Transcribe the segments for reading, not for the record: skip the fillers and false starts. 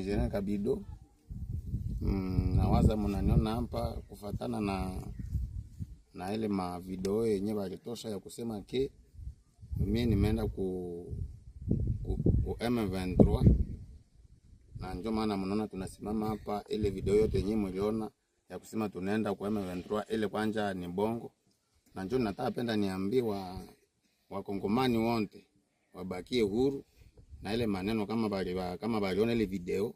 Nijenerali Kabido. Nawaza mnaniona hapa kufatana na ile ma video yenye walitosha ya kusema ke mimi nimeenda ku M23, na ndio maana mnaona tunasimama hapa. Ile video yote yenye mliona ya kusema tunaenda ku M23 ile kwanza ni bongo, na ndio nataka penda niambiwa wakongomani wote wabakie huru na ile maneno kama baliona ile video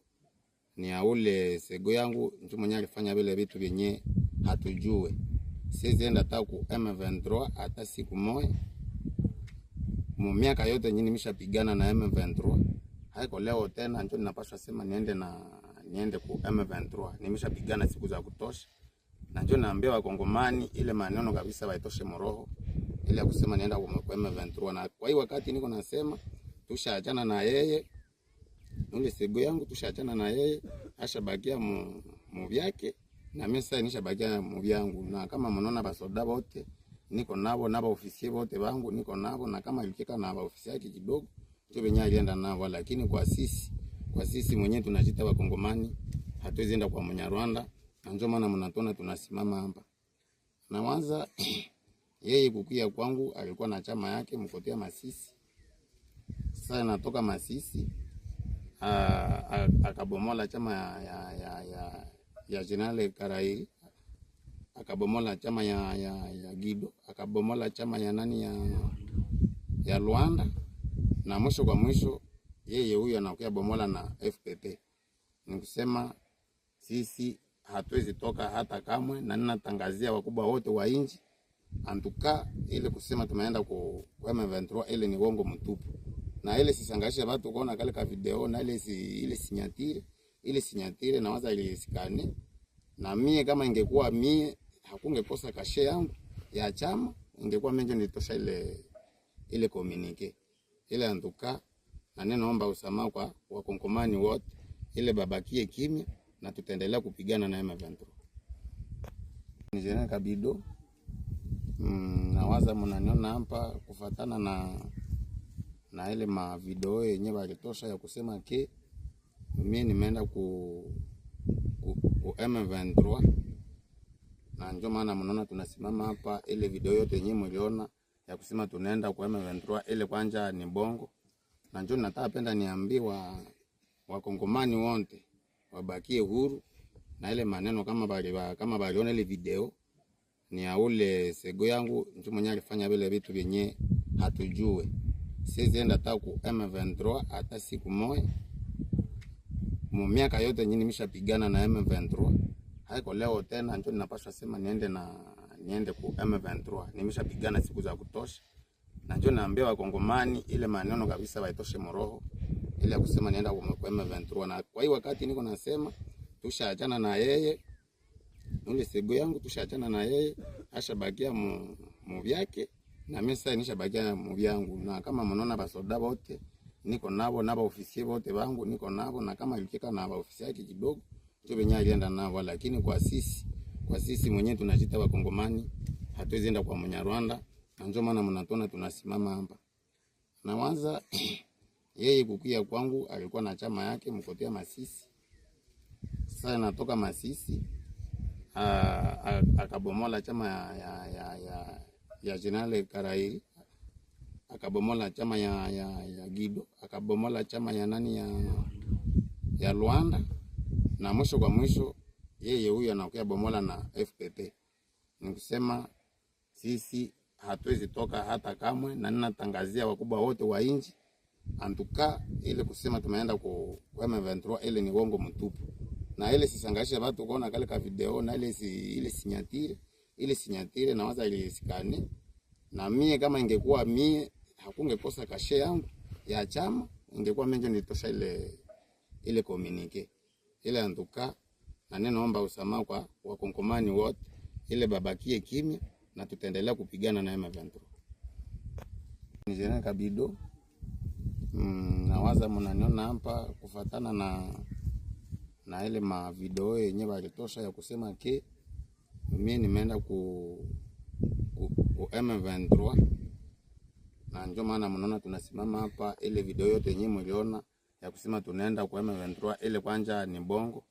ni ya ule sego yangu ndio mwenye alifanya vile vitu vyenye hatujue. Siwezi enda hata ku M23 hata siku moja. Miaka yote nyinyi nimeshapigana na M23. Haiko leo tena ndio ninapaswa sema niende ku M23. Nimeshapigana siku za kutosha. Na ndio naambia wakongomani ile maneno kabisa waitoshe moroho ile ya kusema nienda ku M23. Na kwa hiyo wakati niko nasema tushaachana na yeye. Ule sego yangu tushaachana na yeye, ashabakia mu vyake na mimi sasa nishabakia mu vyangu. Na kama mnaona basoda wote niko nabo na ofisi wote wangu niko nabo, na kama ilikeka na ofisi yake kidogo ndio benye alienda nabo. Lakini kwa sisi mwenyewe tunajita wakongomani hatuwezi enda kwa Mnyarwanda, na ndio maana mnatona tunasimama hapa. Nawaza yeye kukia kwangu alikuwa na chama yake mkotea Masisi. Sasa natoka Masisi akabomola chama ya Jenerali Karairi, akabomola chama ya Gido, akabomola chama ya nani ya Luanda, na mwisho kwa mwisho yeye huyo anakuja bomola na FPP. Nikusema sisi hatuwezi toka hata kamwe, na ninatangazia wakubwa wote wa inji antuka ile kusema tumeenda ku M23 ile ni uongo mtupu. Na ile sisangasha watu kuona kale ka video na ile sinyatire na waza ile sikane. Na mie kama ingekuwa mie hakungekosa kashe yangu ya chama, ingekuwa mimi nilitosha ile communique. Ile antuka na ninaomba usamaha kwa wakongomani wote, ile babakie kimya na tutaendelea kupigana na M23. Nijenerali Kabido. Nawaza mnaniona hapa kufatana na ile ma video yenye walitosha ya kusema ke mimi nimeenda ku M23, na ndio maana mnaona tunasimama hapa. Ile video yote yenye mliona ya kusema tunaenda ku M23 ile kwanza ni bongo, na ndio nataka penda niambiwa wakongomani wote wabakie huru na ile maneno kama baliona ile video ni ya ule sego yangu ndio mwenye alifanya vile vitu vyenye hatujue. Siwezi enda hata ku M23 hata siku moja. Miaka yote nyinyi nimeshapigana na M23. Haiko leo tena ndio ninapaswa sema niende ku M23. Nimeshapigana siku za kutosha. Na ndio naambia wakongomani ile maneno kabisa waitoshe moroho ile ya kusema nienda ku M23. Na kwa hiyo wakati niko nasema tushaachana na yeye. Ule sego yangu tushaachana na yeye, ashabakia mu vyake na mimi sasa nishabakia mu vyangu. Na kama mnaona basoda wote niko nabo na ofisi wote wangu niko nabo, na kama ilikeka na ofisi yake kidogo ndio benye alienda nabo. Lakini kwa sisi mwenyewe tunajita wakongomani hatuwezi enda kwa Mnyarwanda, na ndio maana mnatona tunasimama hapa. Nawaza yeye kukia kwangu alikuwa na chama yake mkotea Masisi. Sasa natoka Masisi akabomola chama ya Jenerali Karairi, akabomola chama ya Gido, akabomola chama ya nani ya Luanda, na mwisho kwa mwisho yeye huyo anakuja bomola na FPP. Nikusema sisi hatuwezi toka hata kamwe, na ninatangazia wakubwa wote wa inji antuka ile kusema tumeenda ku M23 ile ni uongo mtupu. Na ile sisangasha watu kuona kale ka video na ile sinyatire na waza ile sikane. Na mie kama ingekuwa mie hakungekosa kashe yangu ya chama, ingekuwa mimi nilitosha ile communique. Ile antuka na ninaomba usamaha kwa wakongomani wote ile babakie kimya na tutaendelea kupigana na M23. Nijenerali Kabido. Nawaza mnaniona hapa kufatana na ile ma video yenye walitosha ya kusema ke mimi nimeenda ku M23, na ndio maana mnaona tunasimama hapa. Ile video yote yenye mliona ya kusema tunaenda kwa M23 ile kwanja ni bongo.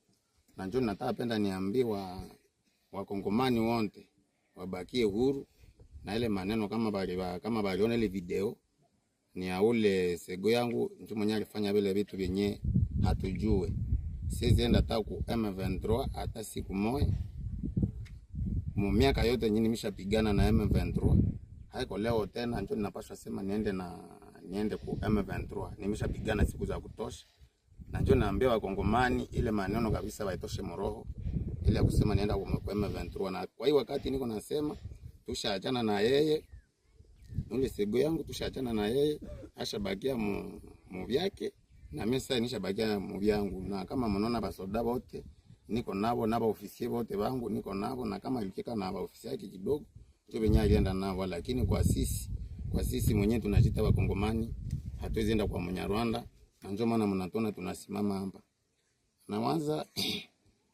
Na njoo nataka penda niambiwa wakongomani wote wabakie huru, na ile maneno kama baliona ile video ni ya ule sego yangu njoo mwenye alifanya vile vitu vyenye hatujue. Siwezi enda hata ku M23 hata siku moja. Miaka yote nyinyi nimeshapigana na M23. Haiko leo tena njoo ninapaswa sema niende ku M23. Nimeshapigana siku za kutosha. Na njoo naambia wakongomani ile maneno kabisa waitoshe moroho. Ile ya kusema nienda ku M23. Na kwa hiyo wakati niko nasema tushaachana na yeye. Ule sego yangu tushaachana na yeye, ashabakia mu vyake na mimi sasa nishabakia mu vyangu. Na kama mnaona basoda wote niko nabo na ofisi wote wangu niko nabo, na kama ilikeka na ofisi yake kidogo tu benye alienda nabo, lakini kwa sisi mwenyewe tunajita wakongomani hatuwezi enda kwa Munyarwanda. Na ndio maana mnatona tunasimama hapa. Na kwanza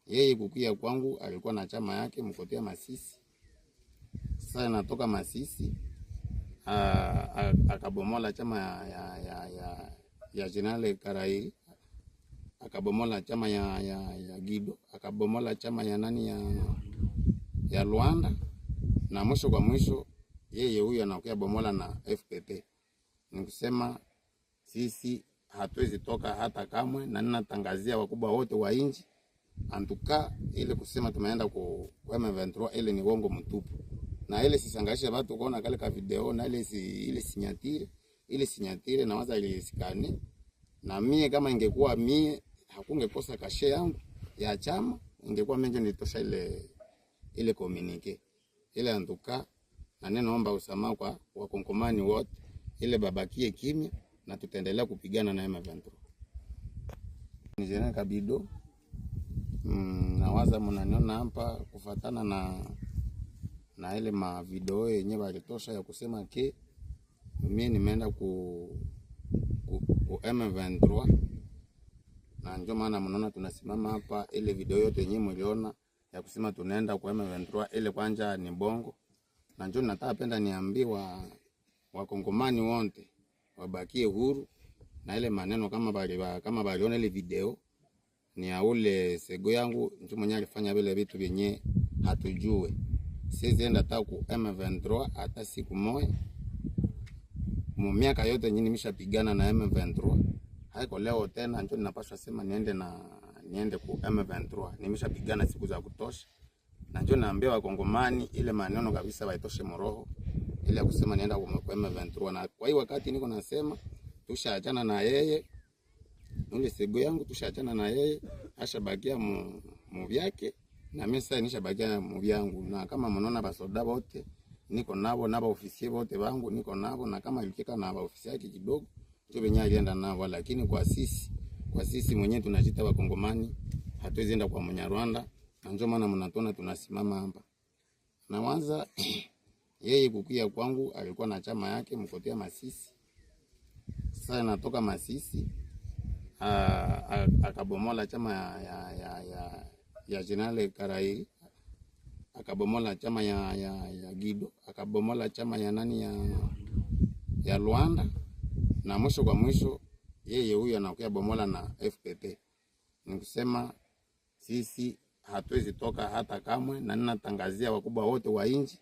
yeye kukia kwangu alikuwa na chama yake mkotea Masisi. Sasa natoka Masisi akabomola chama ya General Karai, akabomola chama ya Gido, akabomola chama ya nani ya Luanda, na mwisho kwa mwisho yeye huyu anakuja bomola na FPP. Nikusema sisi hatuwezi toka hata kamwe, na ninatangazia wakubwa wote wa inji antuka ile kusema tumeenda kwa M23 ile ni uongo mtupu. Na ile sisangasha watu kuona kale ka video na ile sinyatire na waza ile sikane. Na mie kama ingekuwa mie hakungekosa kashe yangu ya chama, ingekuwa menje nitosha ile communique. Ile antuka na ninaomba usamaha kwa wakongomani wote, ile babakie kimya na tutaendelea kupigana na M23. Ni General Kabido. Na waza mnaniona hapa kufatana na ile ma video yenye walitosha ya kusema ke mimi nimeenda ku M23. Na ndio maana mnaona tunasimama hapa. Ile video yote yenyewe mliona ya kusema tunaenda ku M23 ile kwanja ni bongo. Na ndio nataka penda niambiwa wakongomani wote wabakie huru, na ile maneno kama baliona ile video ni ya ule sego yangu njoo mwenye alifanya vile vitu vyenye hatujue. Siwezi enda hata ku M23 hata siku moja. Miaka yote nyinyi nimeshapigana na M23. Haiko leo tena njoo ninapaswa sema niende ku M23. Nimeshapigana siku za kutosha. Na njoo naambia wakongomani ile maneno kabisa waitoshe moroho. Ile ya kusema nienda ku M23. Na kwa hiyo wakati niko nasema tushaachana na yeye. Ule sego yangu tushaachana na yeye, ashabakia mu vyake na mimi sasa nishabakia mu vyangu. Na kama mnaona basoda wote niko nabo na ofisi wote wangu niko nabo, na kama ilikeka na ofisi yake kidogo tu benye alienda nabo, lakini kwa sisi mwenyewe tunajita wakongomani hatuwezi enda kwa Munyarwanda. Na ndio maana mnatona tunasimama hapa. Na kwanza yeye kukia kwangu alikuwa na chama yake mkotea Masisi. Sasa natoka Masisi akabomola chama ya General Karai, akabomola chama ya Gido, akabomola chama ya nani ya Luanda, na mwisho kwa mwisho yeye huyu anakuja bomola na FPP. Nikusema sisi hatuwezi toka hata kamwe, na ninatangazia wakubwa wote wa inji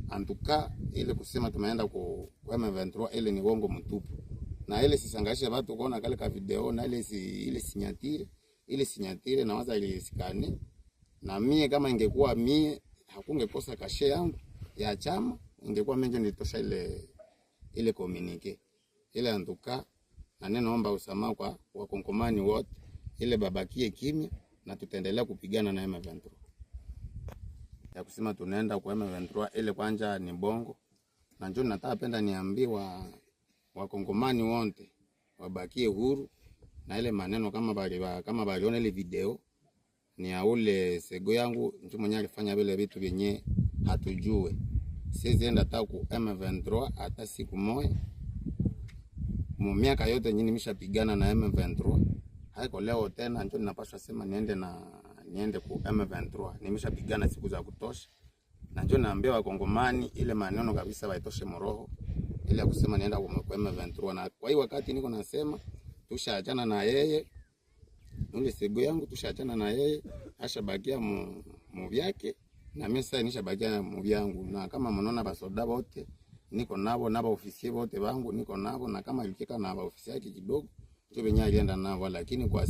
antuka ile kusema tumeenda ku M23 ile ni uongo mtupu. Na ile sisangasha watu kuona kale ka video na ile sinyatire na waza ile sikane. Na mie kama ingekuwa mie hakungekosa kashe yangu ya chama, ingekuwa menje nitosha ile communique. Ile antuka na ninaomba usamaha kwa wakongomani wote, ile babakie kimya na tutaendelea kupigana na M23. Ya kusema tunaenda kwa M23 ile kwanja ni bongo. Na njoo nataka penda niambiwa wakongomani wote wabakie huru, na ile maneno kama baliona ile video ni ya ule sego yangu njoo mwenye alifanya vile vitu vyenye hatujue. Siwezi enda hata ku M23 hata siku moja. Miaka yote nyinyi nimeshapigana na M23. Haiko leo tena njoo ninapaswa sema niende ku M23. Nimeshapigana siku za kutosha. Na njoo naambia wakongomani ile maneno kabisa waitoshe moroho. Ile ya kusema nienda kwa M23. Na kwa hiyo wakati niko nasema tushaachana na yeye, ule sego yangu tushaachana na yeye, ashabakia mu vyake na mimi sasa nishabakia mu vyangu. Na kama mnaona basoda wote niko nabo na baofisia wote wangu niko nabo, na kama ilikeka na baofisia yake kidogo ndio benye alienda nabo, lakini kwa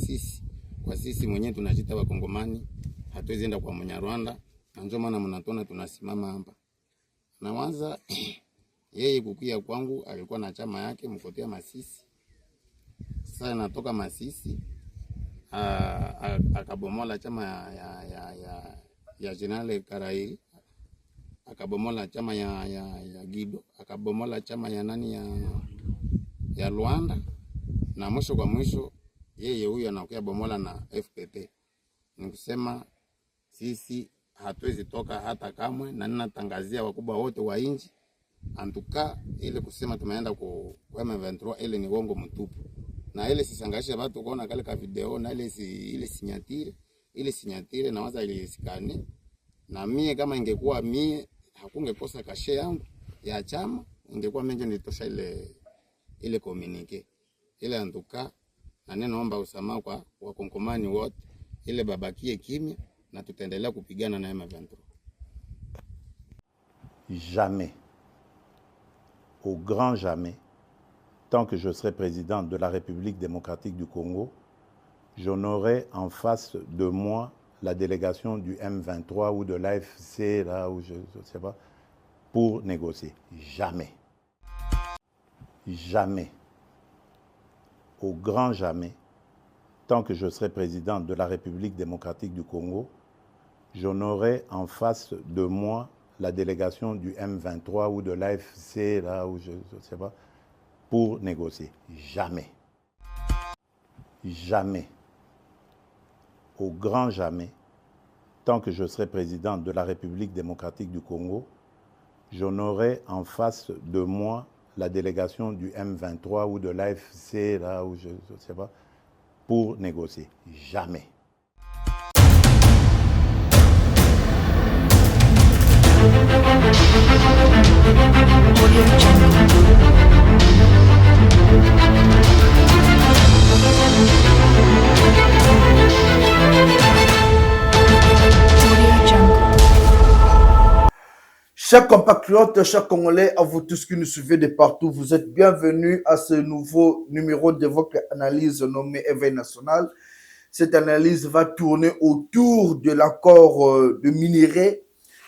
sisi mwenyewe tunajita Wakongomani hatuwezi enda kwa Mnyarwanda, na ndio maana mnatona tunasimama hapa. Na kwanza yeye kukia kwangu alikuwa na chama yake mkotea Masisi. Sasa natoka Masisi akabomola chama ya General Karai, akabomola chama ya Gido, akabomola chama ya nani ya Luanda, na mwisho kwa mwisho yeye huyu anakuja bomola na FPP. Nikusema sisi hatuwezi toka hata kamwe, na ninatangazia wakubwa wote wa inji antuka ile kusema tumeenda ku M23 ile ni uongo mtupu. Na ile sisangasha watu kuona kale ka video, na ile sinyatire na waza ile sikane. Na mie kama ingekuwa mie hakungekosa kashe yangu ya chama, ingekuwa menje nitosha ile communique. Ile antuka na ninaomba usamaha kwa Wakongomani wote, ile babakie kimya na tutaendelea kupigana na M23. Jamais, au grand jamais, tant que je serai président de la République démocratique du Congo, je n'aurai en face de moi la délégation du M23 ou de l'AFC, là où je ne sais pas, pour négocier. Jamais. Jamais. Au grand jamais, tant que je serai président de la République démocratique du Congo, je n'aurai en face de moi la délégation du M23 ou de l'AFC, là où je ne sais pas, pour négocier. Jamais. Jamais. Au grand jamais, tant que je serai président de la République démocratique du Congo, je n'aurai en face de moi la délégation du M23 ou de l'AFC, là où je ne sais pas, pour négocier. Jamais. Chers compatriotes, chers Congolais, à vous tous qui nous suivez de partout, vous êtes bienvenus à ce nouveau numéro de votre analyse nommée Éveil National. Cette analyse va tourner autour de l'accord de minerais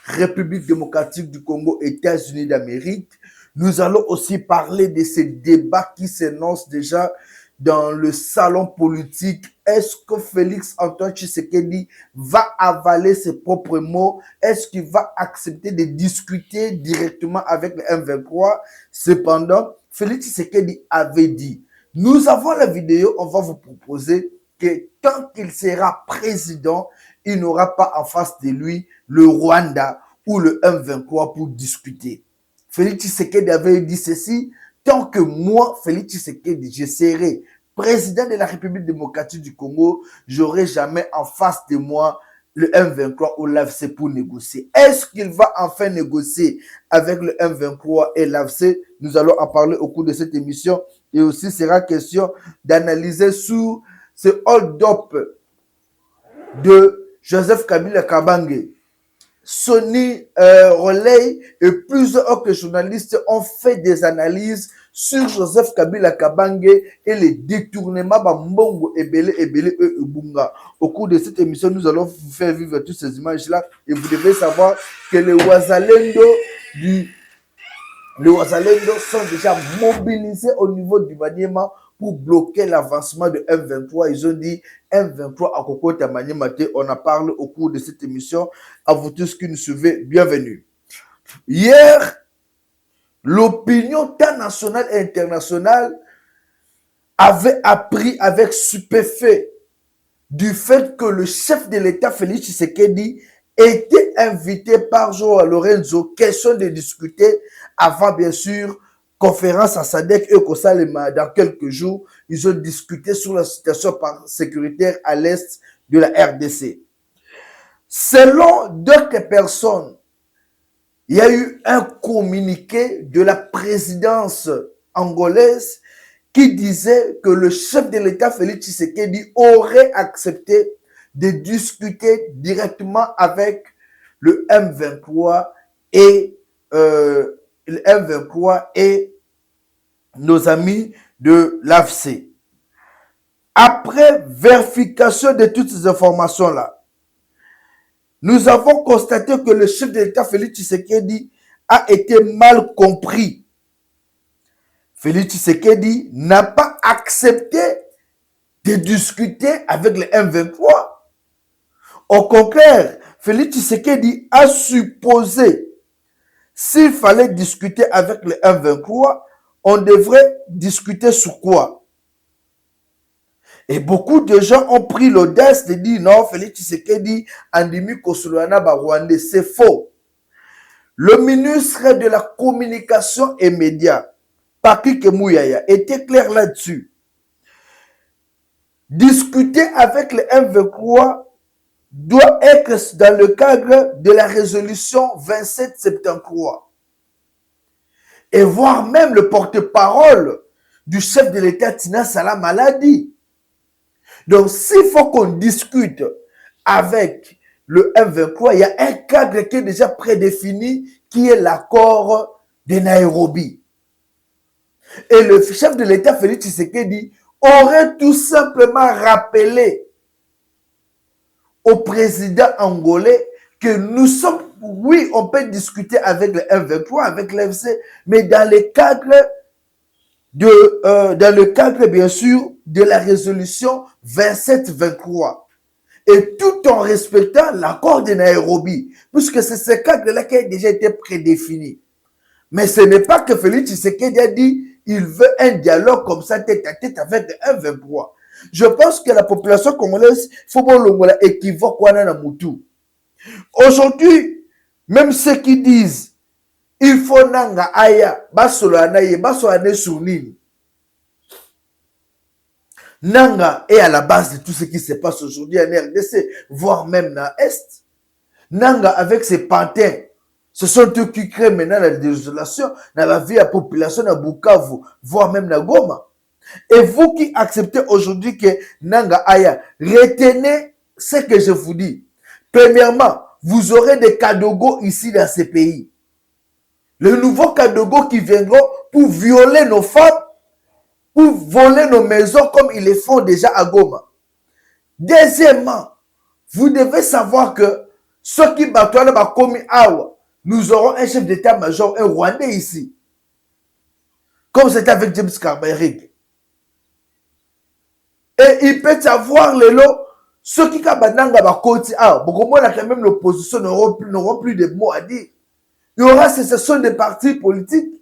République démocratique du Congo, États-Unis d'Amérique. Nous allons aussi parler de ces débats qui s'énoncent déjà dans le salon politique. Est-ce que Félix Antoine Tshisekedi va avaler ses propres mots? Est-ce qu'il va accepter de discuter directement avec le M23? Cependant, Félix Tshisekedi avait dit, nous avons la vidéo, on va vous proposer que tant qu'il sera président, il n'aura pas en face de lui le Rwanda ou le M23 pour discuter. Félix Tshisekedi avait dit ceci, tant que moi, Félix Tshisekedi, je serai président de la République démocratique du Congo, j'aurai jamais en face de moi le M23 ou l'AFC pour négocier. Est-ce qu'il va enfin négocier avec le M23 et l'AFC? Nous allons en parler au cours de cette émission. Et aussi, sera question d'analyser sur ce hold-up de Joseph Kabila Kabange. Sonny Relay et plusieurs autres journalistes ont fait des analyses sur Joseph Kabila Kabange et les détournements Bambongo Ebele Ebunga. Au cours de cette émission, nous allons vous faire vivre toutes ces images-là et vous devez savoir que les Wazalendo sont déjà mobilisés au niveau du Maniema pour bloquer l'avancement de M23. Ils ont dit M23 à Kokota Maniemate. On en parle au cours de cette émission. À vous tous qui nous suivez, bienvenue. Hier, l'opinion tant nationale et internationale avait appris avec stupéfait du fait que le chef de l'État, Félix Tshisekedi, était invité par Joao Lorenzo, question de discuter avant, bien sûr, conférence à Sadek et Kosalema dans quelques jours. Ils ont discuté sur la situation sécuritaire à l'est de la RDC. Selon d'autres personnes, il y a eu un communiqué de la présidence angolaise qui disait que le chef de l'État, Félix Tshisekedi, aurait accepté de discuter directement avec le M23 et nos amis de l'AFC. Après vérification de toutes ces informations-là, nous avons constaté que le chef de l'État, Félix Tshisekedi, a été mal compris. Félix Tshisekedi n'a pas accepté de discuter avec le M23. Au contraire, Félix Tshisekedi a supposé, s'il fallait discuter avec le M23, on devrait discuter sur quoi? Et beaucoup de gens ont pris l'audace de dire non, Félix Tshisekedi andimi Kosuluana Rwandais. C'est faux. Le ministre de la Communication et Médias, Patrick Mouyaya, était clair là-dessus. Discuter avec le M23 doit être dans le cadre de la résolution 2773. Et voir même le porte-parole du chef de l'État, Tina Salam, l'a dit. Donc, s'il faut qu'on discute avec le M23, il y a un cadre qui est déjà prédéfini, qui est l'accord de Nairobi. Et le chef de l'État, Félix Tshisekedi, aurait tout simplement rappelé au président angolais que nous sommes, oui, on peut discuter avec le M23, avec l'FC, mais dans le cadre, bien sûr, de la résolution 2723. Et tout en respectant l'accord de Nairobi, puisque c'est ce cadre-là qui a déjà été prédéfini. Mais ce n'est pas que Félix Tshisekedi a dit il veut un dialogue comme ça, tête à tête avec le M23. Je pense que la population congolaise, il faut voir l'équivoque qu'on a dans Moutou. Aujourd'hui, même ceux qui disent il faut nanga aya, basolo anaye, basolo ane sounine. Nanga est à la base de tout ce qui se passe aujourd'hui en RDC, voire même dans l'Est. Nanga, avec ses pantins, ce sont eux qui créent maintenant la désolation dans la vie de la population de Bukavu, voire même dans Goma. Et vous qui acceptez aujourd'hui que Nanga Aya, retenez ce que je vous dis. Premièrement, vous aurez des Kadogo ici dans ces pays. Les nouveaux Kadogo qui viendront pour violer nos femmes, pour voler nos maisons comme ils le font déjà à Goma. Deuxièmement, vous devez savoir que ceux qui battent là comme Awa, nous aurons un chef d'état-major, un Rwandais ici. Comme c'était avec James Kabarebe. Et il peut savoir les lots, ceux qui kabananga bakoti beaucoup moins même l'opposition n'auront plus de mots à dire. Il y aura sécession des partis politiques.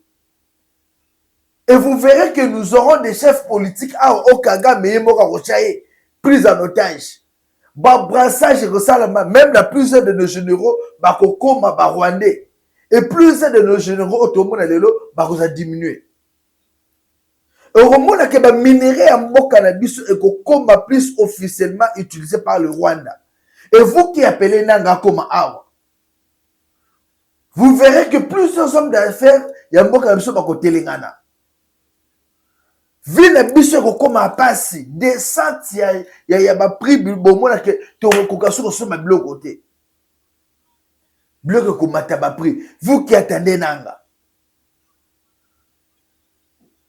Et vous verrez que nous aurons des chefs politiques au Kagame et Moka Rochaye, pris en otage. Brassage et même la plupart de nos généraux, Bakokoma, Rwandais. Et plusieurs de nos généraux, Otomona Lelo, Bakosa diminué. Et au moment où le minerai en cannabis est plus officiellement utilisé par le Rwanda. Et vous qui appelez Nanga comme Awa, vous verrez que plusieurs hommes d'affaires, il y a un cannabis qui est Telengana. Vu les biso comme à passer, descente, il y a pris bon que tu as sur ma bloc côté. Bloc comme tu as pris. Vous qui attendez Nanga.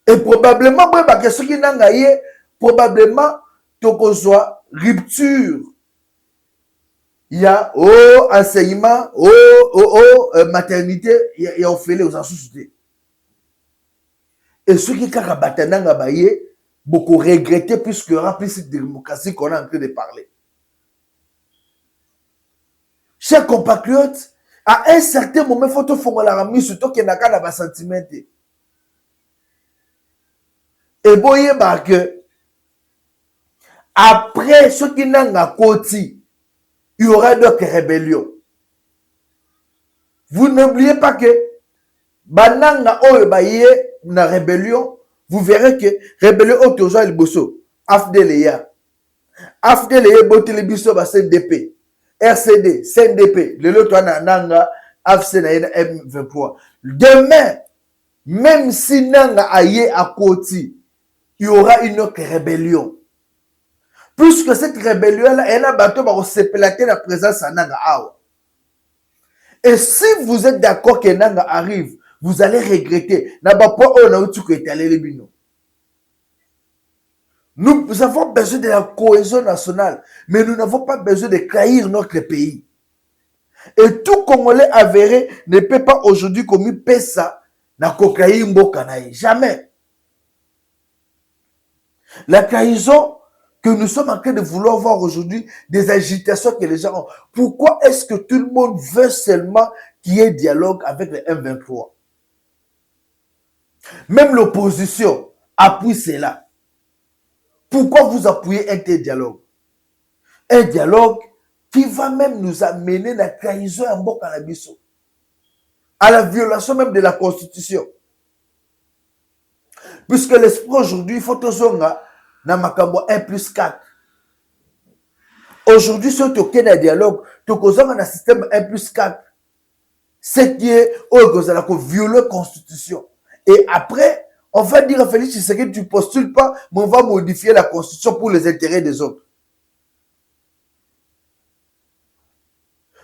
Et probablement, parce que ce qui Nanga y probablement, tu as rupture. Il y a enseignement, maternité, il y a offert aux associés. Et ceux qui karabatananga baye, beaucoup regretter puisque y aura plus cette démocratie qu'on est en train de parler. Chers compatriotes, à un certain moment, il faut tout faire la remise surtout qu'il n'y a pas de sentiment. Et boye que après ce qui n'a pas côté, il y aura d'autres rébellions. Vous n'oubliez pas que bananga oyo baye na rébellion, vous verrez que rébellion autour le bosso AFDLEA botte biso ba CNDP RCD CNDP le lot na nanga AFC na M23. Demain, même si nanga aye à côté il y aura une autre rébellion. Puisque cette rébellion-là, elle a battu la présence à Nanga Awa. Et si vous êtes d'accord que Nanga arrive, vous allez regretter. Nous avons besoin de la cohésion nationale, mais nous n'avons pas besoin de trahir notre pays. Et tout Congolais avéré ne peut pas aujourd'hui commettre ça na kokaï mbokanaï. Jamais. La trahison que nous sommes en train de vouloir voir aujourd'hui, des agitations que les gens ont. Pourquoi est-ce que tout le monde veut seulement qu'il y ait dialogue avec les M23? Même l'opposition appuie cela. Pourquoi vous appuyez un tel dialogue? Un dialogue qui va même nous amener à la trahison en Bokanabiso, à la violation même de la Constitution. Puisque l'esprit aujourd'hui, il faut que na makambo 1+4. Aujourd'hui, si tu as un dialogue, tu as un système 1+4. Ce qui est violer la Constitution. Et après, on va dire à Félix Tshisekedi, tu ne postules pas, mais on va modifier la Constitution pour les intérêts des autres.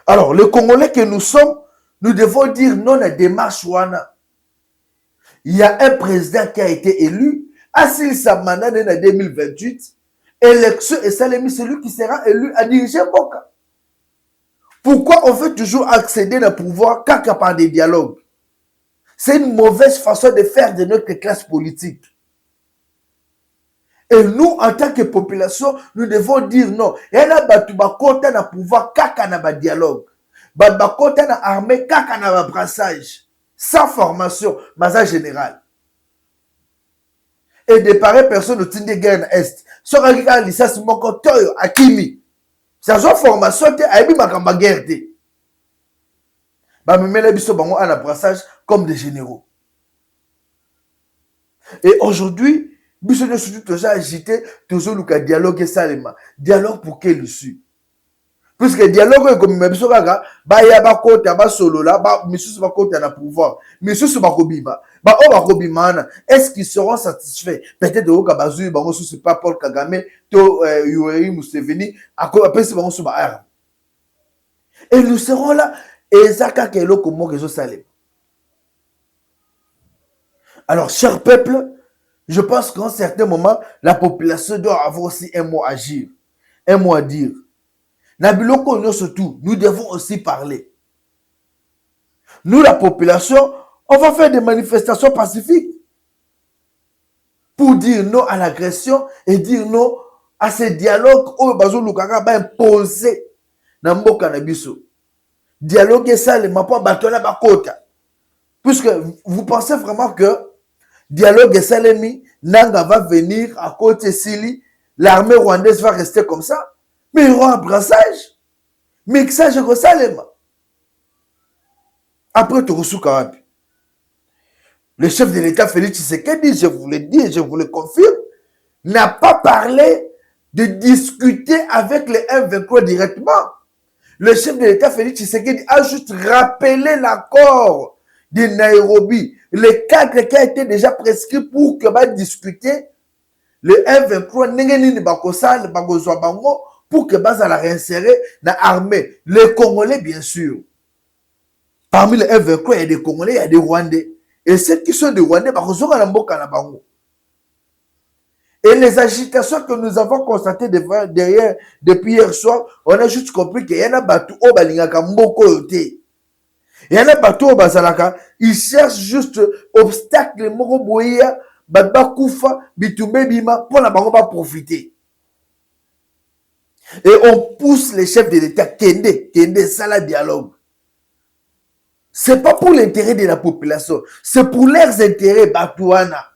Alors, les Congolais que nous sommes, nous devons dire non à la démarche Wana. Il y a un président qui a été élu, assis sa mandat en 2028, élection et Salemi, c'est lui qui sera élu à diriger Boka. Pourquoi on veut toujours accéder au pouvoir caca par des dialogues? C'est une mauvaise façon de faire de notre classe politique. Et nous, en tant que population, nous devons dire non. Il y a des gens qui pouvoir caca na dialogue. Des gens qui ont armée caca na brassage. Sans formation, maza général. Et de pareilles personnes au Tinde guerre est. Si on regarde l'issance, mon côté, à Kimi. C'est une formation, à Ebi Makamba guerre. Bah, mais les biso bango à la brassage comme des généraux. Et aujourd'hui, biso ne sont toujours agité, toujours le dialogue et salema. Dialogue pour quelle issue? Puisque dialogue comme biso gaga, bah ya ba côté ba solo là, bah monsieur ba côté na pouvoir, monsieur se ba kobiba, bah on va kobimana. Est-ce qu'ils seront satisfaits? Peut-être au Kabazu, bah on se pas Paul Kagame, to Yoweri Museveni, après c'est ba ba arme. Et nous serons là. Et ça, comment que je salé. Alors, cher peuple, je pense qu'en certains moments, la population doit avoir aussi un mot à agir, un mot à dire. Nabiloko, nous surtout, nous devons aussi parler. Nous, la population, on va faire des manifestations pacifiques pour dire non à l'agression et dire non à ces dialogues où Bazo Lukaka va imposer dans Mboka Nabiso. Dialogue et ça, les mapas batona bakota. Puisque vous pensez vraiment que dialogue et Salemi, Nanga va venir à côté Sili, l'armée rwandaise va rester comme ça, mais il y aura un brassage, mixage et Salema. Après Torusu Karabi, le chef de l'État Félix Tshisekedi, je vous le dis et je vous le confirme, n'a pas parlé de discuter avec les M23 directement. Le chef de l'État, Félix Tshisekedi, a juste rappelé l'accord de Nairobi, le cadre qui a été déjà prescrit pour que va discuter le M23, pour que va la réinsérer dans l'armée. Les Congolais, bien sûr. Parmi les M23, il y a des Congolais, il y a des Rwandais. Et ceux qui sont des Rwandais, et les agitations que nous avons constatées derrière, depuis hier soir, on a juste compris qu'il y en a battu au Balingaka Mboko Yote. Il y en a battu au Bazalaka, ils cherchent juste obstacle, Moko Boya, Badba Koufa, Bitumbe Bima, pour la baroba profiter. Et on pousse les chefs de l'État, Kende, ça la dialogue. C'est pas pour l'intérêt de la population, c'est pour leurs intérêts, Batouana.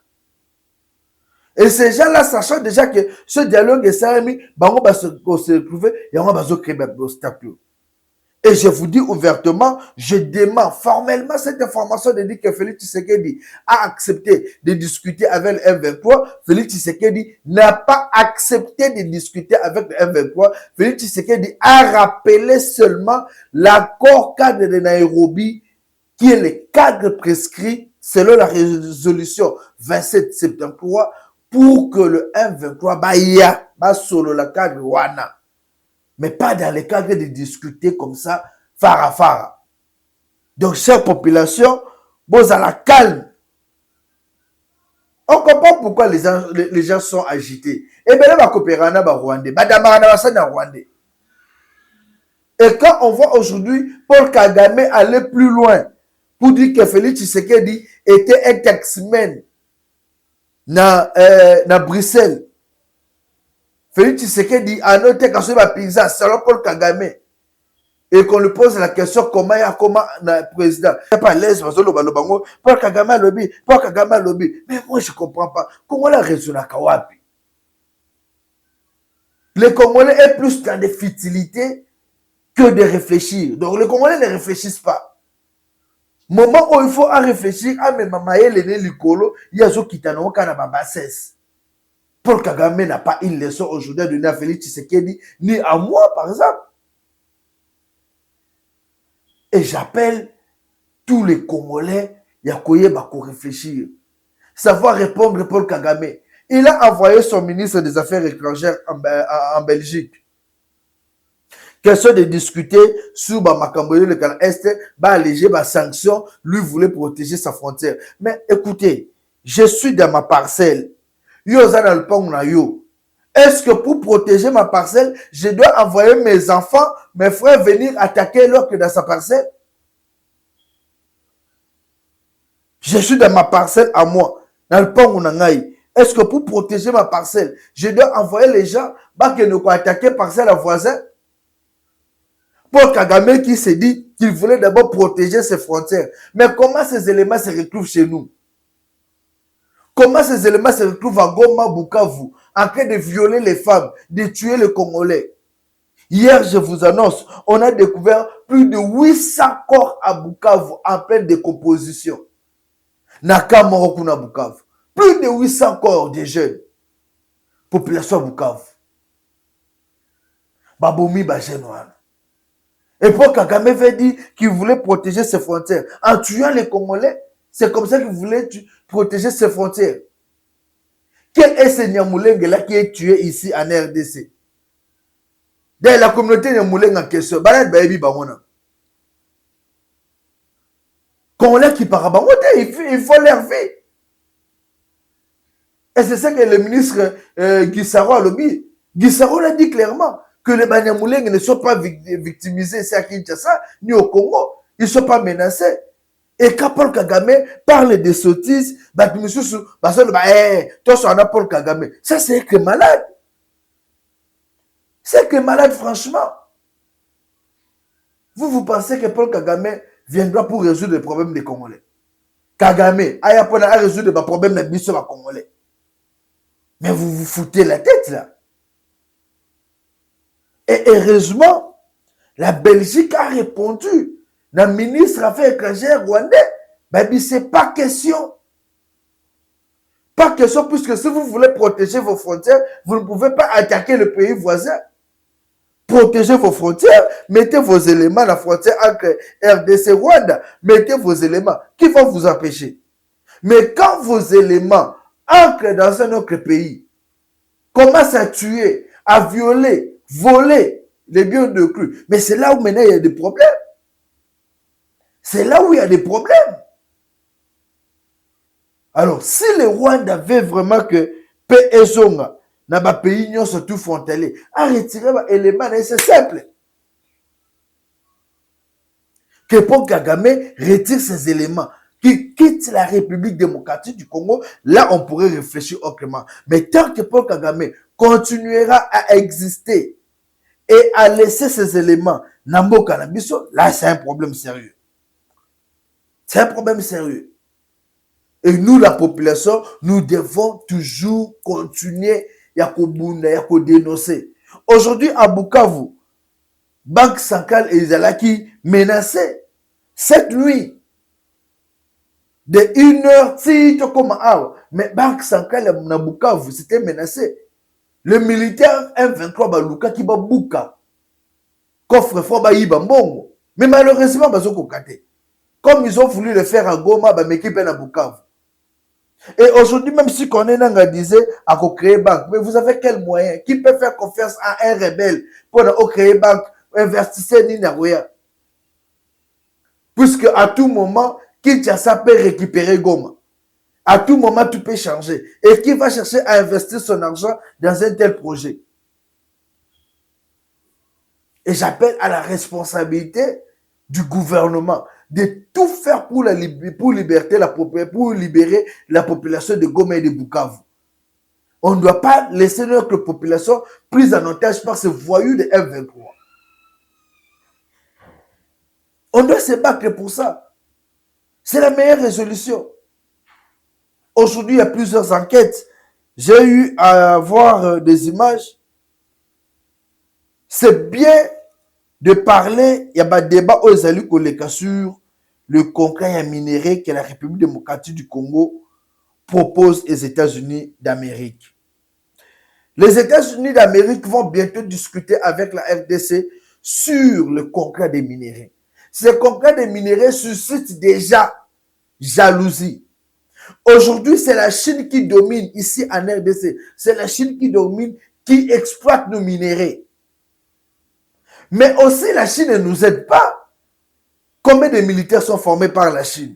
Et ces gens-là, sachant déjà que ce dialogue est salami, on va se retrouver et on va se créer des obstacles. Et je vous dis ouvertement, je demande formellement cette information de dire que Félix Tshisekedi a accepté de discuter avec le M23. Félix Tshisekedi n'a pas accepté de discuter avec le M23. Félix Tshisekedi a rappelé seulement l'accord cadre de Nairobi, qui est le cadre prescrit selon la résolution 2773, pour que le M23 baya, solo la cadre wana. Mais pas dans le cadre de discuter comme ça, fara. Donc, chère population, vous à la calme. On comprend pourquoi les gens sont agités. Et bien là, va coopérer na Rwandais, Rwandais. Et quand on voit aujourd'hui Paul Kagame aller plus loin pour dire que Félix Tshisekedi était un taxman na Bruxelles. Félix Tshisekedi a noté qu'à ce pizza selon Paul Kagame. Et qu'on lui pose la question comment le président n'est pas à l'aise, Paul Kagame lobby. Mais moi je ne comprends pas. Comment la raison à Kawapi? Les Congolais est plus dans des futilités que de réfléchir. Donc les Congolais ne réfléchissent pas. Moment où il faut à réfléchir, à mes mamaye l'aîné Likolo, il y a qui t'en kana bassesse. Paul Kagame n'a pas une leçon aujourd'hui à donner à Félix Tshisekedi, ni à moi par exemple. Et j'appelle tous les Congolais, Yakoye Bako réfléchir. Savoir répondre Paul Kagame. Il a envoyé son ministre des Affaires étrangères en Belgique. Question de discuter sur Makamboyo, le canal Est, alléger ma sanction, lui voulait protéger sa frontière. Mais écoutez, je suis dans ma parcelle. Est-ce que pour protéger ma parcelle, je dois envoyer mes enfants, mes frères venir attaquer l'autre dans sa parcelle? Je suis dans ma parcelle à moi. Dans le pont est-ce que pour protéger ma parcelle, je dois envoyer les gens qui ne attaquer parcelle à voisin? Paul Kagame qui s'est dit qu'il voulait d'abord protéger ses frontières. Mais comment ces éléments se retrouvent chez nous? Comment ces éléments se retrouvent à Goma, Bukavu, en train de violer les femmes, de tuer les Congolais? Hier, je vous annonce, on a découvert plus de 800 corps à Bukavu en pleine décomposition. Nakamorokuna Bukavu. Plus de 800 corps de jeunes. Population Bukavu. Babomi Bajenouane. Et Paul Kagame avait dit qu'il voulait protéger ses frontières. En tuant les Congolais, c'est comme ça qu'il voulait protéger ses frontières. Quel est ce Nyamulenge là qui est tué ici en RDC? Dans la communauté Nyamulenge en question, Congolais qui parlent, il faut leur vie. Et c'est ça que le ministre Guissaro a lobby. Guissaro l'a dit clairement que les Banyamulenge ne sont pas victimisés ici à Kinshasa ni au Congo. Ils ne sont pas menacés. Et quand Paul Kagame parle de sottises, Paul Kagame, ça c'est que malade. C'est que malade, franchement. Vous pensez que Paul Kagame viendra pour résoudre les problèmes des Congolais? Kagame, a résoudre les problèmes des Congolais. Mais vous vous foutez la tête là. Et heureusement, la Belgique a répondu. La ministre Affaires étrangères rwandais, c'est pas question. Pas question, puisque si vous voulez protéger vos frontières, vous ne pouvez pas attaquer le pays voisin. Protégez vos frontières, mettez vos éléments à la frontière entre RDC et Rwanda, mettez vos éléments. Qui va vous empêcher? Mais quand vos éléments entrent dans un autre pays, commencent à tuer, à violer, voler les biens de cru, mais c'est là où maintenant il y a des problèmes. C'est là où il y a des problèmes. Alors, si le Rwanda veut vraiment que paix et zonga, dans le pays, nous sommes tout frontaliers, à retirer les éléments, c'est simple. Que Paul Kagame retire ces éléments, qui quitte la République démocratique du Congo, là, on pourrait réfléchir autrement. Mais tant que Paul Kagame continuera à exister et à laisser ces éléments, Nambo Canabiso, là, c'est un problème sérieux. C'est un problème sérieux. Et nous, la population, nous devons toujours continuer à dénoncer. Aujourd'hui, à Bukavu, Banque Centrale et Izalaki menacés. Cette nuit, de 1h, comme mais Banque Centrale à Bukavu, c'était menacé. Le militaire M23 Baluka qui va Buka. Coffre fort Baïba Mbongo. Mais malheureusement, Bazoko Kate. Comme ils ont voulu le faire à Goma, mais qui peine à Bukavu. Et aujourd'hui, même si Corneille Nangaa disait à créer banque, mais vous avez quel moyen? Qui peut faire confiance à un rebelle pour créer banque, investisseur Ninaroya? Puisque à tout moment, Kinshasa peut récupérer Goma. À tout moment, tout peut changer. Et qui va chercher à investir son argent dans un tel projet? Et j'appelle à la responsabilité du gouvernement de tout faire pour libérer la population de Goma et de Bukavu. On ne doit pas laisser notre population prise en otage par ces voyous de F-23. On doit se battre pour ça. C'est la meilleure résolution. Aujourd'hui, il y a plusieurs enquêtes. J'ai eu à voir des images. C'est bien de parler, il y a un débat aux élus sur le concret minéré que la République démocratique du Congo propose aux États-Unis d'Amérique. Les États-Unis d'Amérique vont bientôt discuter avec la RDC sur le concret des minéraux. Ce concret des minéraux suscite déjà jalousie. Aujourd'hui, c'est la Chine qui domine ici en RDC. C'est la Chine qui domine, qui exploite nos minéraux. Mais aussi, la Chine ne nous aide pas. Combien de militaires sont formés par la Chine?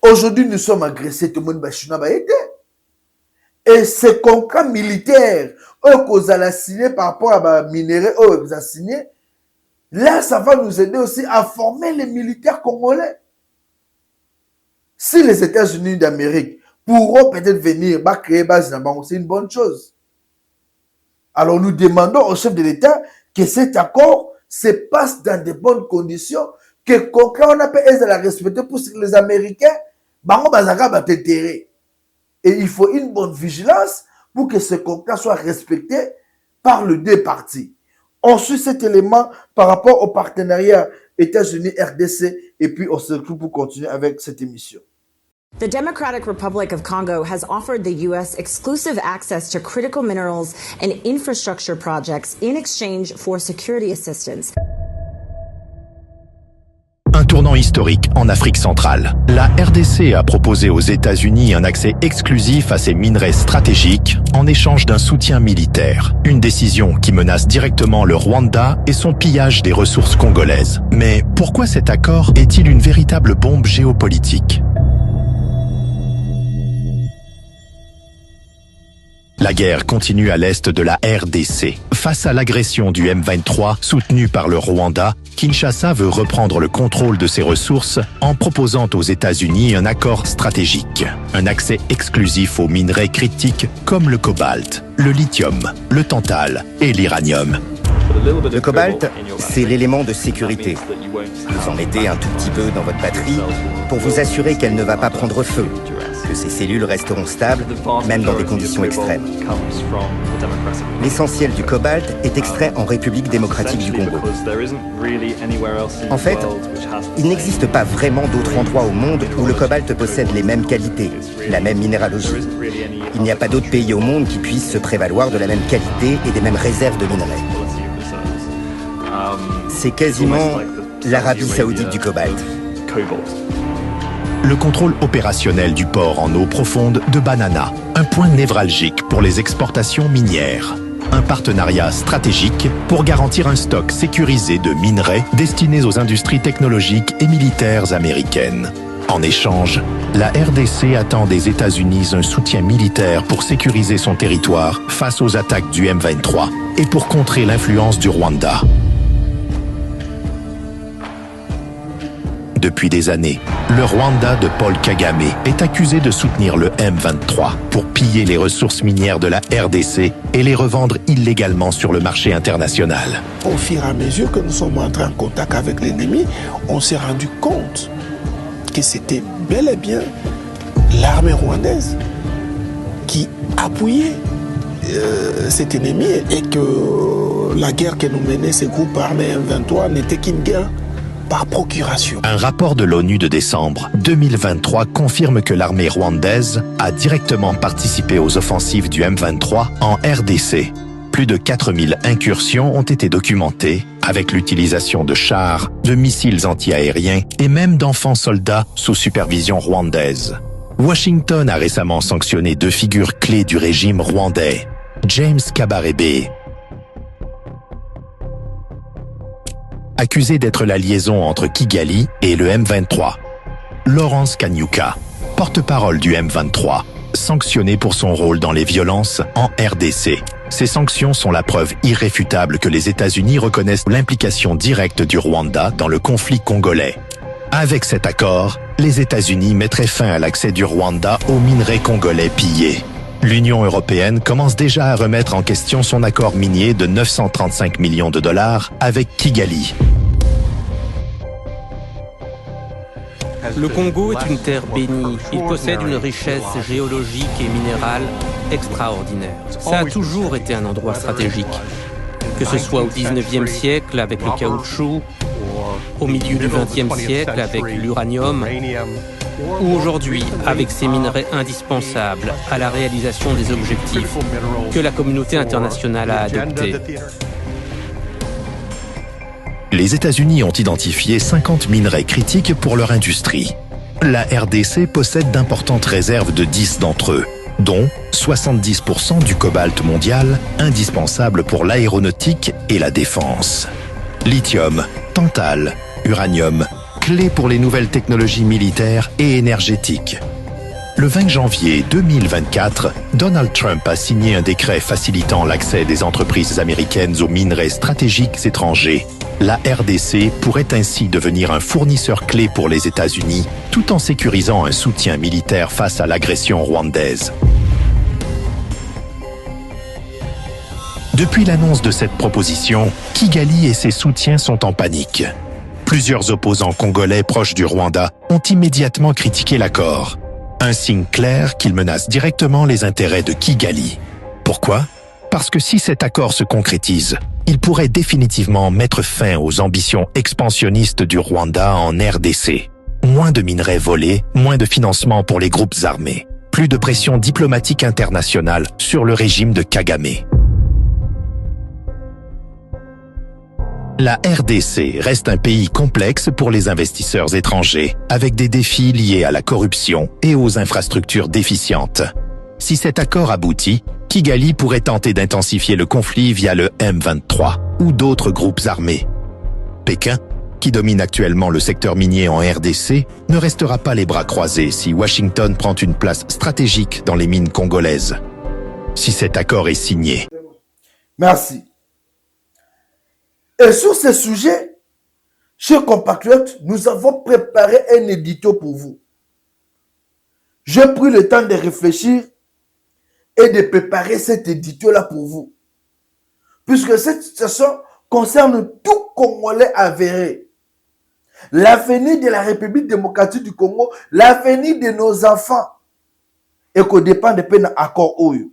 Aujourd'hui, nous sommes agressés, tout le monde va aider. Et ces contrats militaires, eux, qu'on a signé par rapport à minéraux, eux, qu'on a signé, là, ça va nous aider aussi à former les militaires congolais. Si les États-Unis d'Amérique pourront peut-être venir créer base là-bas, c'est une bonne chose. Alors, nous demandons au chef de l'État que cet accord se passe dans de bonnes conditions, que concrètement on a pu la respecter pour les Américains, et il faut une bonne vigilance pour que ce contrat soit respecté par les deux parties. On suit cet élément par rapport au partenariat États-Unis-RDC et puis on se retrouve pour continuer avec cette émission. The Democratic Republic of Congo has offered the U.S. exclusive access to critical minerals and infrastructure projects in exchange for security assistance. Un tournant historique en Afrique centrale. La RDC a proposé aux États-Unis un accès exclusif à ces minerais stratégiques en échange d'un soutien militaire. Une décision qui menace directement le Rwanda et son pillage des ressources congolaises. Mais pourquoi cet accord est-il une véritable bombe géopolitique ? La guerre continue à l'est de la RDC. Face à l'agression du M23 soutenue par le Rwanda, Kinshasa veut reprendre le contrôle de ses ressources en proposant aux États-Unis un accord stratégique. Un accès exclusif aux minerais critiques comme le cobalt, le lithium, le tantal et l'uranium. Le cobalt, c'est l'élément de sécurité. Vous en mettez un tout petit peu dans votre batterie pour vous assurer qu'elle ne va pas prendre feu, que ces cellules resteront stables, même dans des conditions extrêmes. L'essentiel du cobalt est extrait en République démocratique du Congo. En fait, il n'existe pas vraiment d'autre endroit au monde où le cobalt possède les mêmes qualités, la même minéralogie. Il n'y a pas d'autre pays au monde qui puisse se prévaloir de la même qualité et des mêmes réserves de minerais. C'est quasiment l'Arabie saoudite du cobalt. Le contrôle opérationnel du port en eau profonde de Banana, un point névralgique pour les exportations minières. Un partenariat stratégique pour garantir un stock sécurisé de minerais destinés aux industries technologiques et militaires américaines. En échange, la RDC attend des États-Unis un soutien militaire pour sécuriser son territoire face aux attaques du M23 et pour contrer l'influence du Rwanda. Depuis des années, le Rwanda de Paul Kagame est accusé de soutenir le M23 pour piller les ressources minières de la RDC et les revendre illégalement sur le marché international. Au fur et à mesure que nous sommes entrés en contact avec l'ennemi, on s'est rendu compte que c'était bel et bien l'armée rwandaise qui appuyait cet ennemi et que la guerre que nous menaient ces groupes armés M23 n'était qu'une guerre par procuration. Un rapport de l'ONU de décembre 2023 confirme que l'armée rwandaise a directement participé aux offensives du M23 en RDC. Plus de 4000 incursions ont été documentées avec l'utilisation de chars, de missiles antiaériens et même d'enfants soldats sous supervision rwandaise. Washington a récemment sanctionné 2 figures clés du régime rwandais, James Kabarebe, accusé d'être la liaison entre Kigali et le M23, Lawrence Kanyuka, porte-parole du M23, sanctionné pour son rôle dans les violences en RDC. Ces sanctions sont la preuve irréfutable que les États-Unis reconnaissent l'implication directe du Rwanda dans le conflit congolais. Avec cet accord, les États-Unis mettraient fin à l'accès du Rwanda aux minerais congolais pillés. L'Union européenne commence déjà à remettre en question son accord minier de 935 millions de dollars avec Kigali. Le Congo est une terre bénie. Il possède une richesse géologique et minérale extraordinaire. Ça a toujours été un endroit stratégique. Que ce soit au 19e siècle avec le caoutchouc, au milieu du 20e siècle avec l'uranium, ou aujourd'hui avec ces minerais indispensables à la réalisation des objectifs que la communauté internationale a adoptés. Les États-Unis ont identifié 50 minerais critiques pour leur industrie. La RDC possède d'importantes réserves de 10 d'entre eux, dont 70% du cobalt mondial, indispensable pour l'aéronautique et la défense. Lithium, tantal, uranium, clés pour les nouvelles technologies militaires et énergétiques. Le 20 janvier 2024, Donald Trump a signé un décret facilitant l'accès des entreprises américaines aux minerais stratégiques étrangers. La RDC pourrait ainsi devenir un fournisseur clé pour les États-Unis, tout en sécurisant un soutien militaire face à l'agression rwandaise. Depuis l'annonce de cette proposition, Kigali et ses soutiens sont en panique. Plusieurs opposants congolais proches du Rwanda ont immédiatement critiqué l'accord. Un signe clair qu'il menace directement les intérêts de Kigali. Pourquoi? Parce que si cet accord se concrétise, il pourrait définitivement mettre fin aux ambitions expansionnistes du Rwanda en RDC. Moins de minerais volés, moins de financement pour les groupes armés, plus de pression diplomatique internationale sur le régime de Kagame. La RDC reste un pays complexe pour les investisseurs étrangers, avec des défis liés à la corruption et aux infrastructures déficientes. Si cet accord aboutit, Kigali pourrait tenter d'intensifier le conflit via le M23 ou d'autres groupes armés. Pékin, qui domine actuellement le secteur minier en RDC, ne restera pas les bras croisés si Washington prend une place stratégique dans les mines congolaises. Si cet accord est signé. Merci. Et sur ce sujet, chers compatriotes, nous avons préparé un édito pour vous. J'ai pris le temps de réfléchir et de préparer cet édito-là pour vous. Puisque cette situation concerne tout Congolais avéré. L'avenir de la République démocratique du Congo, l'avenir de nos enfants, et qu'on dépend de peine accord oyo.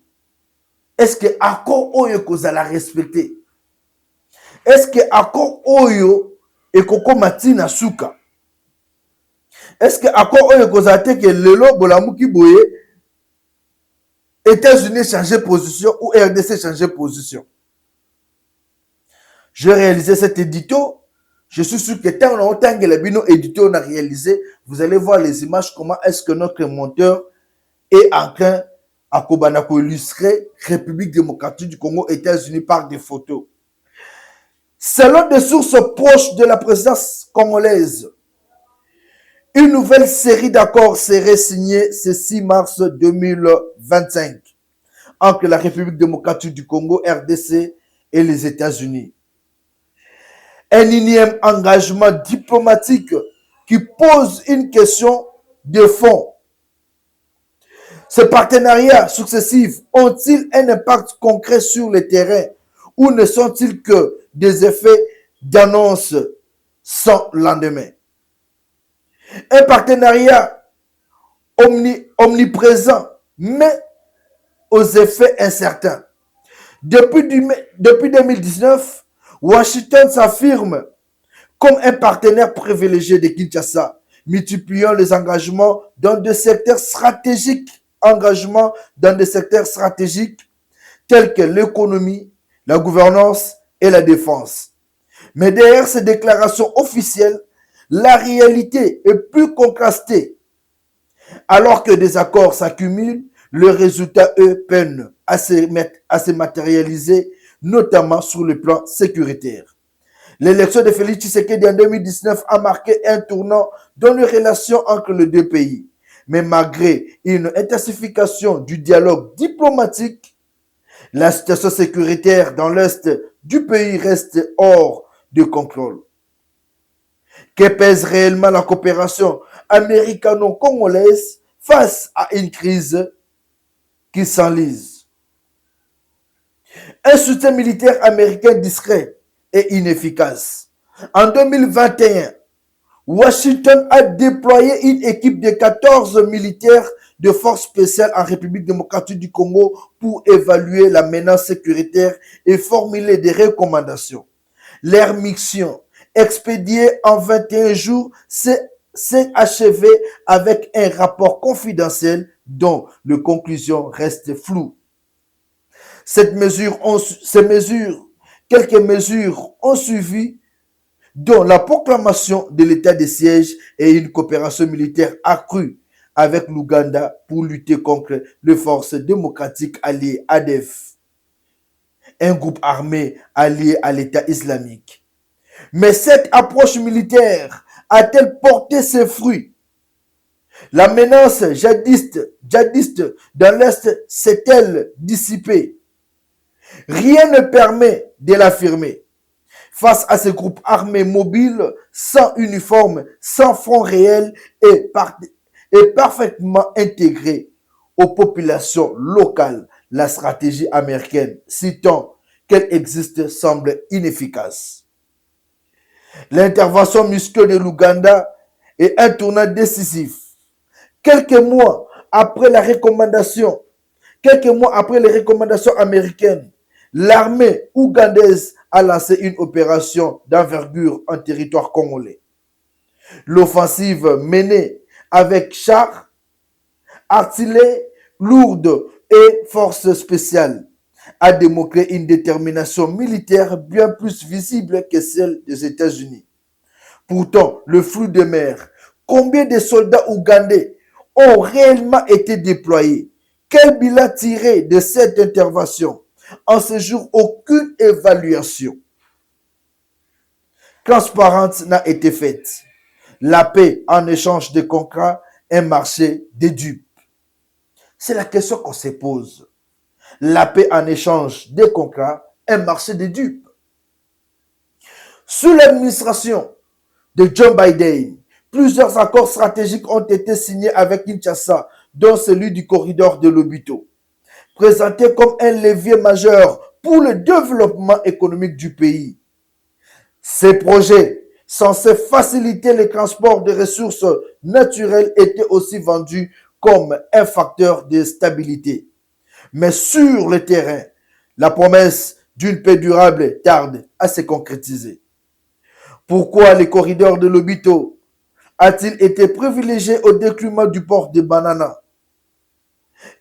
Est-ce que accord oyo que vous allez respecter? Est-ce que accord oyo et koko matina suka? Est-ce que accord oyo que vous avez que lelo bolamuki boye États-Unis changer position ou RDC changer position? J'ai réalisé cet édito. Je suis sûr que tant que les bino édito on a réalisé, vous allez voir les images, comment est-ce que notre monteur est en train à Kobanako illustrer République démocratique du Congo, États-Unis par des photos. Selon des sources proches de la présidence congolaise, une nouvelle série d'accords serait signée ce 6 mars 2025 entre la République démocratique du Congo, RDC et les États-Unis. Un énième engagement diplomatique qui pose une question de fond. Ces partenariats successifs ont-ils un impact concret sur le terrain ou ne sont-ils que des effets d'annonce sans lendemain? Un partenariat omniprésent mais aux effets incertains. Depuis 2019, Washington s'affirme comme un partenaire privilégié de Kinshasa, multipliant les engagements dans des secteurs stratégiques, tels que l'économie, la gouvernance et la défense. Mais derrière ces déclarations officielles, la réalité est plus contrastée. Alors que des accords s'accumulent, le résultat, eux, peine à se matérialiser, notamment sur le plan sécuritaire. L'élection de Félix Tshisekedi en 2019 a marqué un tournant dans les relations entre les deux pays. Mais malgré une intensification du dialogue diplomatique, la situation sécuritaire dans l'est du pays reste hors de contrôle. Que pèse réellement la coopération américano-congolaise face à une crise qui s'enlise? Un soutien militaire américain discret et inefficace. En 2021, Washington a déployé une équipe de 14 militaires de forces spéciales en République démocratique du Congo pour évaluer la menace sécuritaire et formuler des recommandations. Leur mission, expédiée en 21 jours, s'est achevée avec un rapport confidentiel dont les conclusions restent floues. Quelques mesures ont suivi, dont la proclamation de l'état de siège et une coopération militaire accrue avec l'Ouganda pour lutter contre les forces démocratiques alliées ADF, un groupe armé allié à l'État islamique. Mais cette approche militaire a-t-elle porté ses fruits? La menace djihadiste dans l'Est s'est-elle dissipée? Rien ne permet de l'affirmer. Face à ces groupes armés mobiles, sans uniforme, sans front réel et parfaitement intégrés aux populations locales, la stratégie américaine, citant qu'elle existe, semble inefficace. L'intervention musclée de l'Ouganda est un tournant décisif. Quelques mois après les recommandations américaines, l'armée ougandaise a lancé une opération d'envergure en territoire congolais. L'offensive menée avec chars, artillerie lourde et forces spéciales a démontré une détermination militaire bien plus visible que celle des États-Unis. Pourtant, le flux de mer, combien de soldats ougandais ont réellement été déployés? Quel bilan tiré de cette intervention? En ce jour, aucune évaluation transparente n'a été faite. La paix en échange de contrats, un marché des dupes. C'est la question qu'on se pose. La paix en échange de contrats, un marché des dupes. Sous l'administration de Joe Biden, plusieurs accords stratégiques ont été signés avec Kinshasa, dont celui du corridor de Lobito, présenté comme un levier majeur pour le développement économique du pays. Ces projets, censés faciliter le transport de ressources naturelles, étaient aussi vendus comme un facteur de stabilité. Mais sur le terrain, la promesse d'une paix durable tarde à se concrétiser. Pourquoi le corridor de Lobito a-t-il été privilégié au détriment du port de Banana?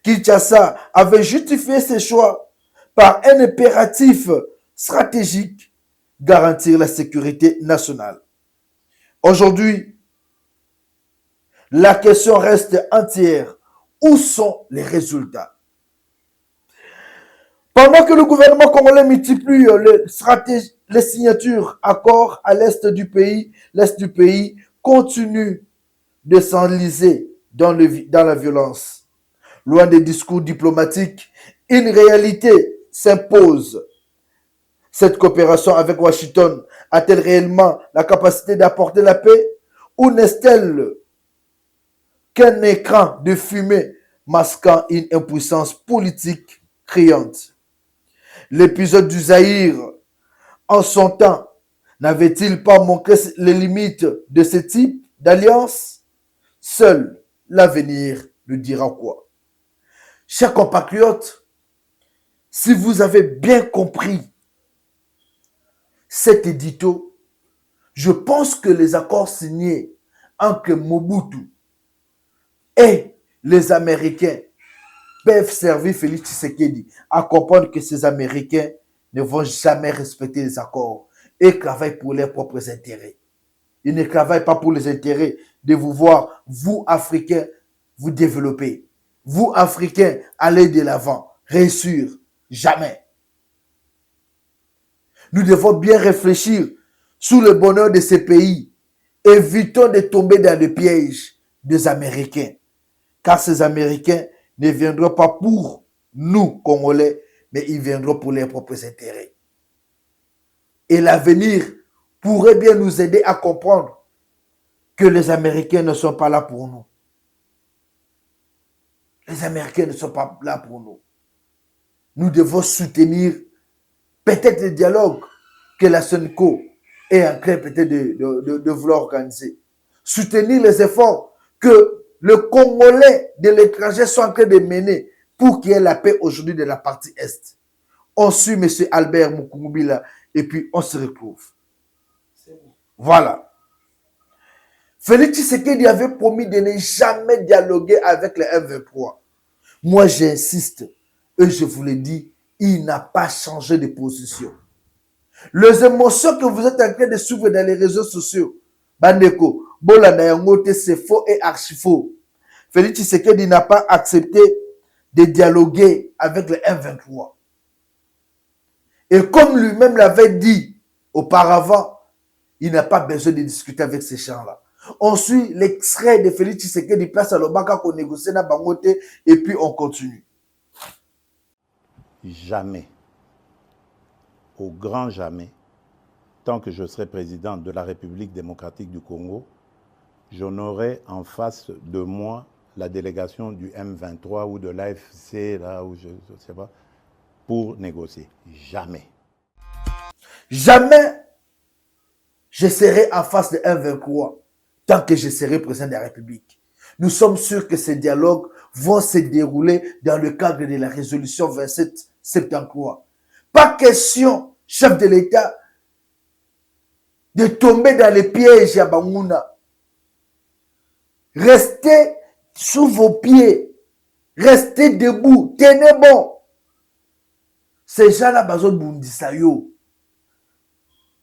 Kinshasa avait justifié ses choix par un impératif stratégique, garantir la sécurité nationale. Aujourd'hui, la question reste entière. Où sont les résultats? Pendant que le gouvernement congolais multiplie les signatures accords à l'est du pays continue de s'enliser dans la violence. Loin des discours diplomatiques, une réalité s'impose. Cette coopération avec Washington a-t-elle réellement la capacité d'apporter la paix ou n'est-elle qu'un écran de fumée masquant une impuissance politique criante? L'épisode du Zaïre, en son temps, n'avait-il pas montré les limites de ce type d'alliance? Seul l'avenir nous dira quoi. Chers compatriotes, si vous avez bien compris cet édito, je pense que les accords signés entre Mobutu et les Américains peuvent servir Félix Tshisekedi à comprendre que ces Américains ne vont jamais respecter les accords et travaillent pour leurs propres intérêts. Ils ne travaillent pas pour les intérêts de vous voir, vous, Africains, vous développer. Vous, Africains, allez de l'avant. Réussir. Jamais. Nous devons bien réfléchir sur le bonheur de ces pays. Évitons de tomber dans le piège des Américains. Car ces Américains ne viendront pas pour nous, Congolais, mais ils viendront pour leurs propres intérêts. Et l'avenir pourrait bien nous aider à comprendre que les Américains ne sont pas là pour nous. Les Américains ne sont pas là pour nous. Nous devons soutenir peut-être le dialogue que la SENCO est en train peut-être de vouloir organiser. Soutenir les efforts que le Congolais de l'étranger sont en train de mener pour qu'il y ait la paix aujourd'hui de la partie Est. On suit M. Albert Mukungubila et puis on se retrouve. Voilà. Félix Tshisekedi avait promis de ne jamais dialoguer avec les M23. Moi, j'insiste et je vous le dis, il n'a pas changé de position. Les émotions que vous êtes en train de suivre dans les réseaux sociaux, Bandeko, Bolanda Yangote, c'est faux et archi faux. Félix Tshisekedi n'a pas accepté de dialoguer avec les M23. Et comme lui-même l'avait dit auparavant, il n'a pas besoin de discuter avec ces gens-là. On suit l'extrait de Félix Tshisekedi place à l'Obaka qu'on négocie dans Bangote et puis on continue. Jamais, au grand jamais, tant que je serai président de la République démocratique du Congo, je n'aurai en face de moi la délégation du M23 ou de l'AFC, là où je ne sais pas, pour négocier. Jamais. Jamais je serai en face de M23 tant que je serai président de la République. Nous sommes sûrs que ces dialogues vont se dérouler dans le cadre de la résolution 2773. Pas question, chef de l'État, de tomber dans les pièges à Bangouna. Restez sous vos pieds. Restez debout. Tenez bon. Ces gens-là, bazon bundisayo.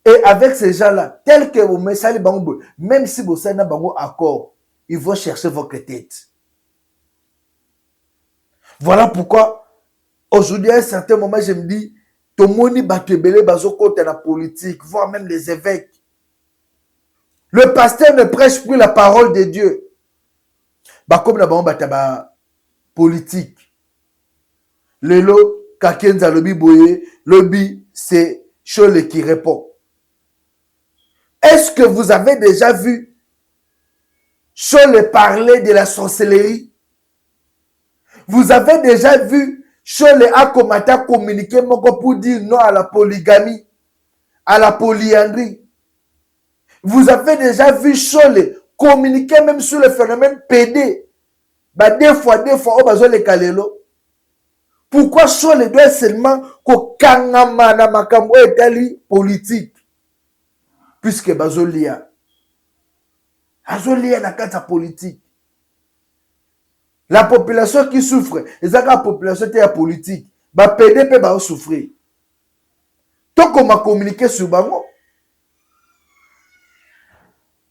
Et avec ces gens-là, tels que vous mettez Bango, même si vous êtes dans accord, ils vont chercher votre tête. Voilà pourquoi, aujourd'hui, à un certain moment, je me dis, tout le monde batebele bazo côté la politique, voire même les évêques. Le pasteur ne prêche plus la parole de Dieu. Bah comme la bataba politique. Lelo kakenza lobi boye, lobi c'est Chole qui répond. Est-ce que vous avez déjà vu Chole parler de la sorcellerie? Vous avez déjà vu Chole Akomata communiquer pour dire non à la polygamie, à la polyandrie? Vous avez déjà vu Chole communiquer même sur le phénomène PD? Bah deux fois, oh bazo le kalelo. Pourquoi Chole doit seulement kokangama na makambo etali politique? Puisque bazolia. Bazolia na kata politique. La population qui souffre, et la population qui est politique, bah PDP va souffrir. Tant qu'on m'a communiqué sur Bango,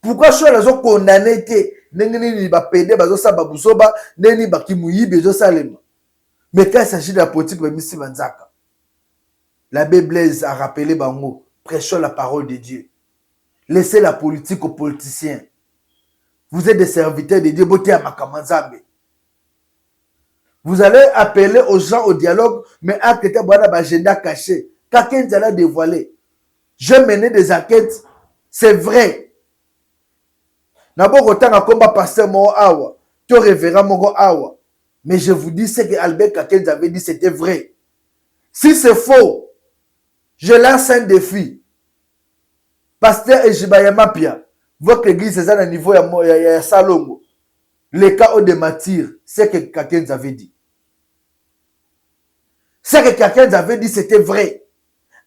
pourquoi je suis condamné que ba PD ba zo sa babusoba neni ba kimuyibe zo salema. Mais quand il s'agit de la politique, l'abbé Blaise a rappelé Bango, prêchons la parole de Dieu. Laissez la politique aux politiciens. Vous êtes des serviteurs de Dieu, beauté à Makamanzambe. Vous allez appeler aux gens au dialogue, mais à côté de l'agenda caché. Quelqu'un allait dévoiler. Je menais des enquêtes, c'est vrai. D'abord, autant à combat pasteur Mo Awa, tu révérend Mogo Awa. Mais je vous dis ce que Albert Kakenz avait dit, c'était vrai. Si c'est faux, je lance un défi. Pasteur Ejibayama Pia, votre église est à un niveau de Salongo. Les cas de Matir, c'est ce que Kakenz avait dit. Ce que Kakenz avait dit, c'était vrai.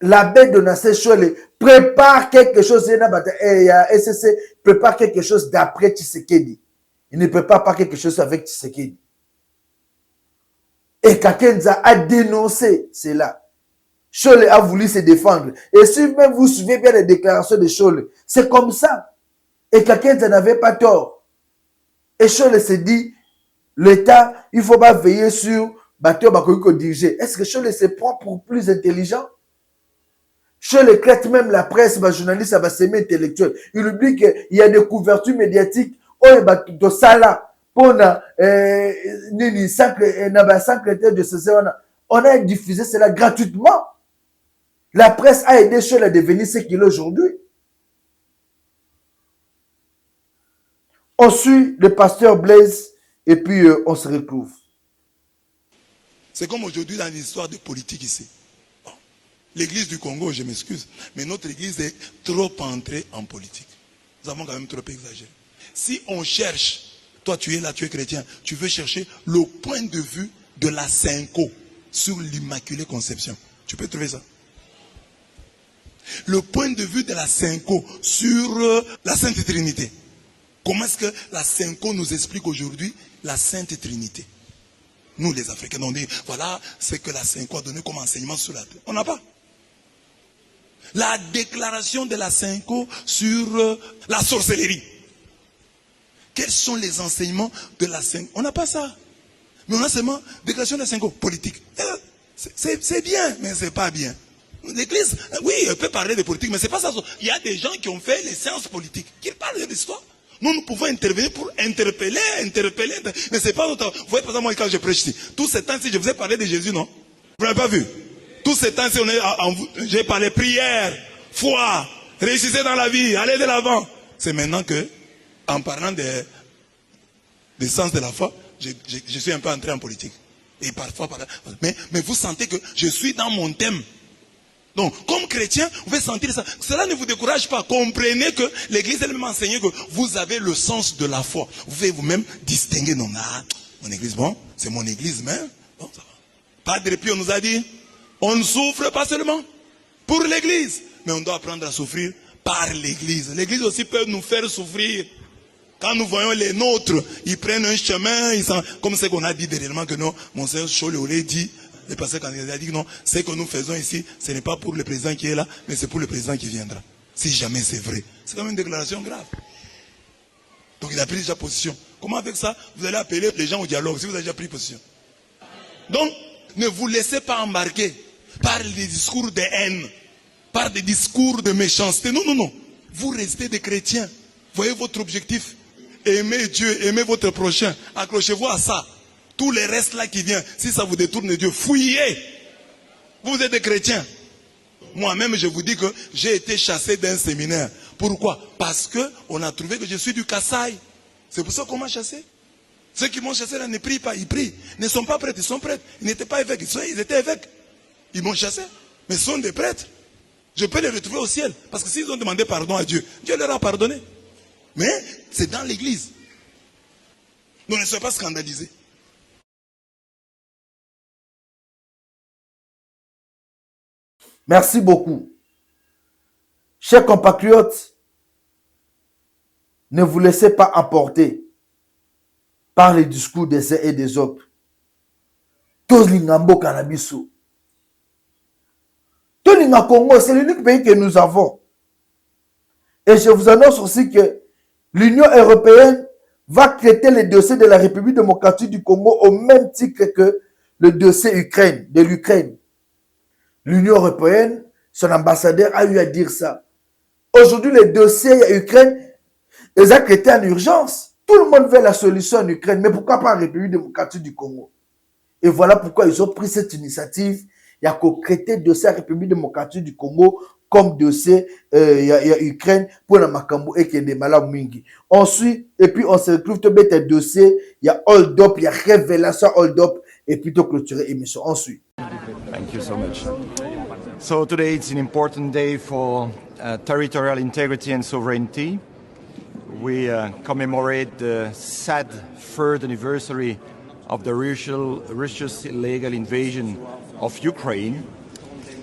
L'abbé Donatien Chole prépare quelque chose, SCC prépare quelque chose d'après Tshisekedi. Il ne prépare pas quelque chose avec Tshisekedi. Et Kakenza a dénoncé cela. Chole a voulu se défendre. Et si même vous suivez bien les déclarations de Chole, c'est comme ça. Et Kakenza n'avait pas tort. Et Chole se dit, l'État, il faut pas veiller sur bateau bakoiko diriger. Est-ce que Cholet se prend pour plus intelligent? Cholet traite même la presse, les journalistes, ça va s'aimer intellectuel. Il oublie qu'il y a des couvertures médiatiques. Oh, de ça là, pour nini, 5 critères de ce on a diffusé cela gratuitement. La presse a aidé Cholet à devenir ce qu'il est aujourd'hui. On suit le pasteur Blaise et puis on se retrouve. C'est comme aujourd'hui dans l'histoire de politique ici. Bon. L'église du Congo, je m'excuse, mais notre église est trop entrée en politique. Nous avons quand même trop exagéré. Si on cherche, toi tu es là, tu es chrétien, tu veux chercher le point de vue de la Cinco sur l'Immaculée Conception. Tu peux trouver ça. Le point de vue de la Cinco sur la Sainte Trinité. Comment est-ce que la Cinco nous explique aujourd'hui la Sainte Trinité? Nous les Africains, on dit, voilà ce que la Cinco a donné comme enseignement sur la terre. On n'a pas. La déclaration de la Cinco sur la sorcellerie. Quels sont les enseignements de la Cinco? On n'a pas ça. Mais on a seulement déclaration de la Cinco politique. C'est bien, mais c'est pas bien. L'église, oui, elle peut parler de politique, mais c'est pas ça. Il y a des gens qui ont fait les sciences politiques, qui parlent de l'histoire. Nous pouvons intervenir pour interpeller, mais c'est pas notre... Vous voyez, par exemple, moi, quand je prêche ici, tout ce temps-ci, je vous ai parlé de Jésus, non? Vous n'avez pas vu? Tout ce temps-ci, j'ai parlé prière, foi, réussissez dans la vie, allez de l'avant. C'est maintenant que, en parlant des sens de la foi, je suis un peu entré en politique. Et parfois, mais vous sentez que je suis dans mon thème. Donc, comme chrétien, vous pouvez sentir ça. Cela ne vous décourage pas. Comprenez que l'Église elle-même enseigne que vous avez le sens de la foi. Vous pouvez vous-même distinguer. Non, mon Église, bon, c'est mon Église, mais bon, ça va. Padre Pio nous a dit, on ne souffre pas seulement pour l'Église, mais on doit apprendre à souffrir par l'Église. L'Église aussi peut nous faire souffrir. Quand nous voyons les nôtres, ils prennent un chemin, comme ce qu'on a dit dernièrement que non, Monseigneur Choléolé dit, le pasteur quand il a dit non, ce que nous faisons ici, ce n'est pas pour le président qui est là, mais c'est pour le président qui viendra. Si jamais c'est vrai. C'est quand même une déclaration grave. Donc il a pris déjà position. Comment avec ça, vous allez appeler les gens au dialogue, si vous avez déjà pris position? Donc, ne vous laissez pas embarquer par des discours de haine, par des discours de méchanceté. Non, non, non. Vous restez des chrétiens. Voyez votre objectif. Aimez Dieu, aimez votre prochain. Accrochez-vous à ça. Tout le reste là qui vient, si ça vous détourne de Dieu, fouillez. Vous êtes des chrétiens. Moi-même, je vous dis que j'ai été chassé d'un séminaire. Pourquoi? Parce qu'on a trouvé que je suis du Kassai. C'est pour ça qu'on m'a chassé. Ceux qui m'ont chassé là ne prient pas, ils prient. Ils ne sont pas prêtres, ils sont prêtres. Ils n'étaient pas évêques, ils étaient évêques. Ils m'ont chassé, mais ce sont des prêtres. Je peux les retrouver au ciel. Parce que s'ils ont demandé pardon à Dieu, Dieu leur a pardonné. Mais c'est dans l'église. Donc ne soyez pas scandalisés. Merci beaucoup. Chers compatriotes, ne vous laissez pas emporter par les discours des uns et des autres. Tolingambo Canabiso. Tolinga Congo, c'est l'unique pays que nous avons. Et je vous annonce aussi que l'Union européenne va traiter les dossiers de la République démocratique du Congo au même titre que le dossier de l'Ukraine. L'Union européenne, son ambassadeur a eu à dire ça. Aujourd'hui, les dossiers Ukraine, ils ont traité en urgence. Tout le monde veut la solution en Ukraine, mais pourquoi pas en République démocratique du Congo? Et voilà pourquoi ils ont pris cette initiative. Il y a qu'au traiter le dossier de la République démocratique du Congo comme dossier il y a Ukraine pour la Makambo et qui est des malades mingi. Ensuite, et puis on se retrouve tout bête dossier, il y a hold up, il y a révélation hold up et puis tout clôturer émission. Ensuite. Thank you so much. So today it's an important day for territorial integrity and sovereignty. We commemorate the sad third anniversary of the Russia's illegal invasion of Ukraine.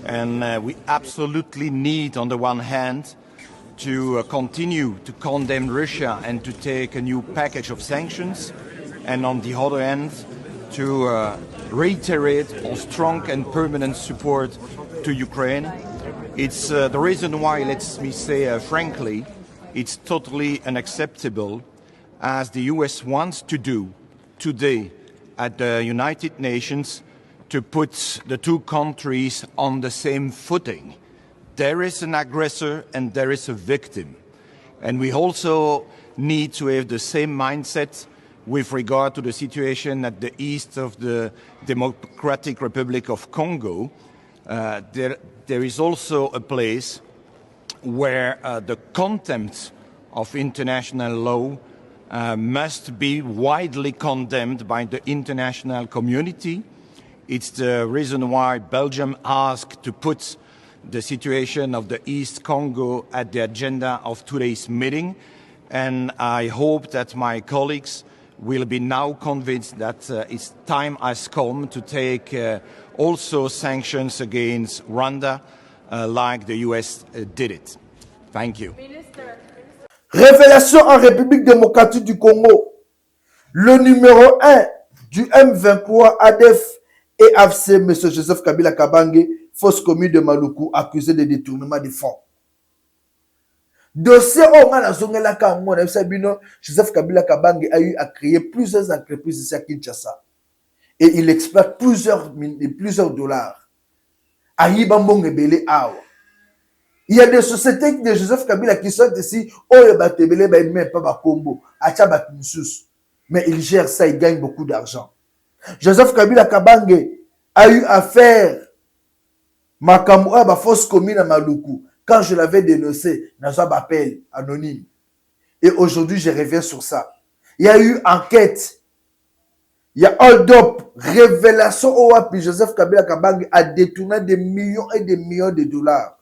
And we absolutely need, on the one hand, to continue to condemn Russia and to take a new package of sanctions. And on the other hand, to reiterate our strong and permanent support to Ukraine. It's the reason why, let me say frankly, it's totally unacceptable, as the US wants to do, today at the United Nations to put the two countries on the same footing. There is an aggressor and there is a victim. And we also need to have the same mindset with regard to the situation at the east of the Democratic Republic of Congo. There is also a place where the contempt of international law must be widely condemned by the international community. It's the reason why Belgium asked to put the situation of the East Congo at the agenda of today's meeting. And I hope that my colleagues will be now convinced that its time has come to take also sanctions against Rwanda like the US did it. Thank you. Révélation en République démocratique du Congo. Le numéro 1 du M23 ADF et AFC, M. Joseph Kabila Kabange, fausse commune de Maluku, accusé de détournement de fonds. Dossier Joseph Kabila Kabange a eu à créer plusieurs entreprises ici à Kinshasa. Et il exploite plusieurs dollars. Il y a des sociétés de Joseph Kabila qui sont ici, mais il gère ça, il gagne beaucoup d'argent. Joseph Kabila Kabange a eu à faire Makamua, ma fausse commune à Maluku. Quand je l'avais dénoncé, dans un appel anonyme. Et aujourd'hui, je reviens sur ça. Il y a eu enquête. Il y a hold-up, révélation au Wapi. Joseph Kabila Kabange a détourné des millions et des millions de dollars.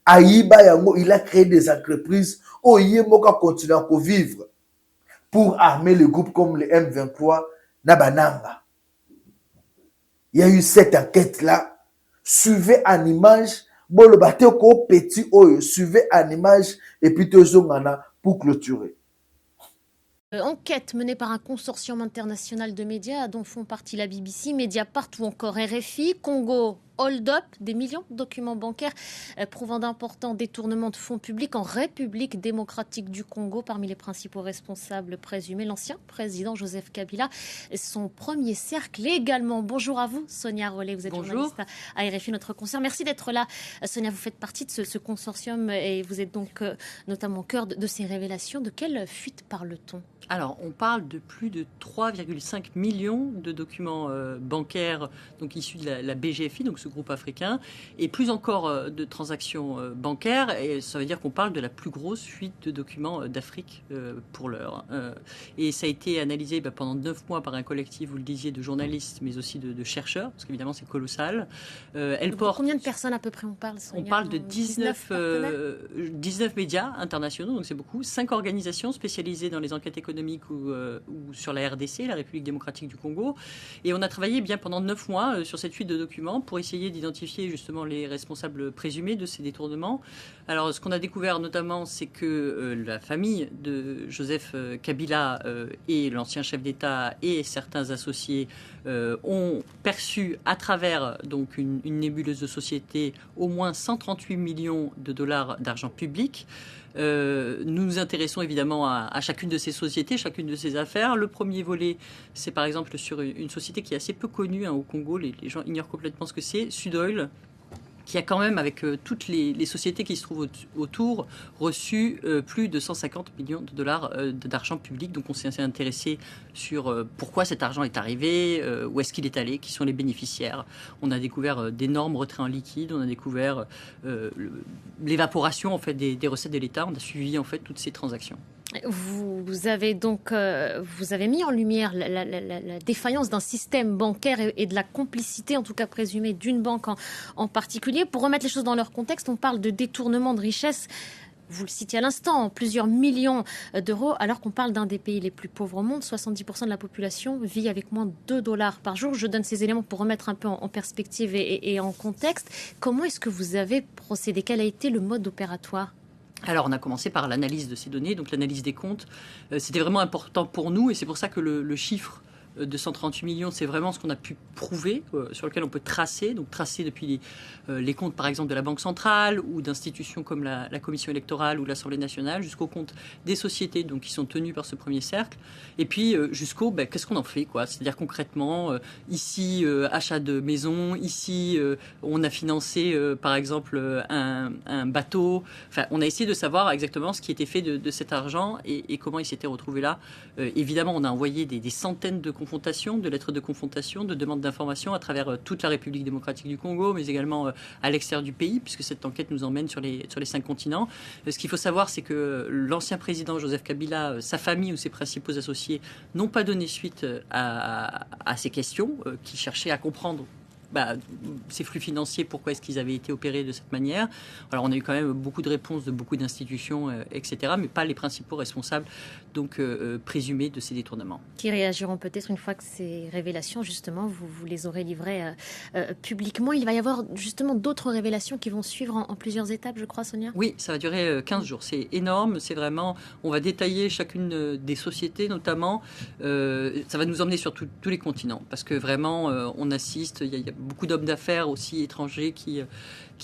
Aïba Yango, il a créé des entreprises où Yemoka continue à vivre pour armer les groupes comme les M23, Nabananga. Il y a eu cette enquête-là. Suivez en image. Bon, le bateau petit, suivez en image et puis pour clôturer. Enquête menée par un consortium international de médias dont font partie la BBC, Mediapart ou encore RFI, Congo. Hold-up, des millions de documents bancaires prouvant d'importants détournements de fonds publics en République démocratique du Congo. Parmi les principaux responsables présumés, l'ancien président Joseph Kabila, son premier cercle également. Bonjour à vous, Sonia Rollet, vous êtes journaliste à RFI, notre concert. Merci d'être là. Sonia, vous faites partie de ce consortium et vous êtes donc notamment au cœur de ces révélations. De quelle fuite parle-t-on ? Alors, on parle de plus de 3,5 millions de documents bancaires donc issus de la BGFI, donc ce groupe africain, et plus encore de transactions bancaires. Et ça veut dire qu'on parle de la plus grosse fuite de documents d'Afrique pour l'heure. Et ça a été analysé pendant 9 mois par un collectif, vous le disiez, de journalistes, mais aussi de chercheurs, parce qu'évidemment c'est colossal. Combien de personnes à peu près on parle, Sonia ? On parle de 19 médias internationaux, donc c'est beaucoup. 5 organisations spécialisées dans les enquêtes économiques ou sur la RDC, la République démocratique du Congo. Et on a travaillé bien pendant 9 mois sur cette fuite de documents pour essayer d'identifier justement les responsables présumés de ces détournements. Alors, ce qu'on a découvert notamment, c'est que la famille de Joseph Kabila et l'ancien chef d'État et certains associés ont perçu à travers donc une nébuleuse de société au moins 138 millions de dollars d'argent public. Nous nous intéressons évidemment à chacune de ces sociétés, chacune de ces affaires. Le premier volet, c'est par exemple sur une société qui est assez peu connue au Congo, les gens ignorent complètement ce que c'est, Sudoil, qui a quand même, avec toutes les sociétés qui se trouvent autour, reçu plus de 150 millions de dollars d'argent public. Donc on s'est intéressé sur pourquoi cet argent est arrivé, où est-ce qu'il est allé, qui sont les bénéficiaires. On a découvert d'énormes retraits en liquide, on a découvert l'évaporation en fait, des recettes de l'État. On a suivi en fait toutes ces transactions. Vous avez donc mis en lumière la défaillance d'un système bancaire et de la complicité, en tout cas présumée, d'une banque en particulier. Pour remettre les choses dans leur contexte, on parle de détournement de richesse. Vous le citiez à l'instant, plusieurs millions d'euros, alors qu'on parle d'un des pays les plus pauvres au monde. 70% de la population vit avec moins de 2 dollars par jour. Je donne ces éléments pour remettre un peu en perspective et en contexte. Comment est-ce que vous avez procédé ? Quel a été le mode opératoire ? Alors, on a commencé par l'analyse de ces données, donc l'analyse des comptes. C'était vraiment important pour nous et c'est pour ça que le chiffre de 138 millions, c'est vraiment ce qu'on a pu prouver, sur lequel on peut tracer, donc tracer depuis les comptes par exemple de la Banque centrale ou d'institutions comme la Commission électorale ou l'Assemblée nationale, jusqu'aux comptes des sociétés donc, qui sont tenues par ce premier cercle, et puis jusqu'au qu'est-ce qu'on en fait, quoi. C'est-à-dire concrètement, ici achat de maison, ici on a financé par exemple un bateau, enfin on a essayé de savoir exactement ce qui était fait de cet argent et comment il s'était retrouvé là. Évidemment, on a envoyé des centaines de confrontations, de lettres de confrontation, de demandes d'informations à travers toute la République démocratique du Congo, mais également à l'extérieur du pays, puisque cette enquête nous emmène sur les 5 continents. Ce qu'il faut savoir, c'est que l'ancien président Joseph Kabila, sa famille ou ses principaux associés n'ont pas donné suite à ces questions, qui cherchaient à comprendre ces flux financiers, pourquoi est-ce qu'ils avaient été opérés de cette manière. Alors on a eu quand même beaucoup de réponses de beaucoup d'institutions, etc., mais pas les principaux responsables donc présumés de ces détournements. Qui réagiront peut-être une fois que ces révélations, justement, vous les aurez livrées publiquement. Il va y avoir justement d'autres révélations qui vont suivre en plusieurs étapes, je crois, Sonia ? Oui, ça va durer 15 jours. C'est énorme, c'est vraiment... On va détailler chacune des sociétés, notamment. Ça va nous emmener sur tous les continents, parce que vraiment, on assiste... Il y a beaucoup d'hommes d'affaires aussi étrangers qui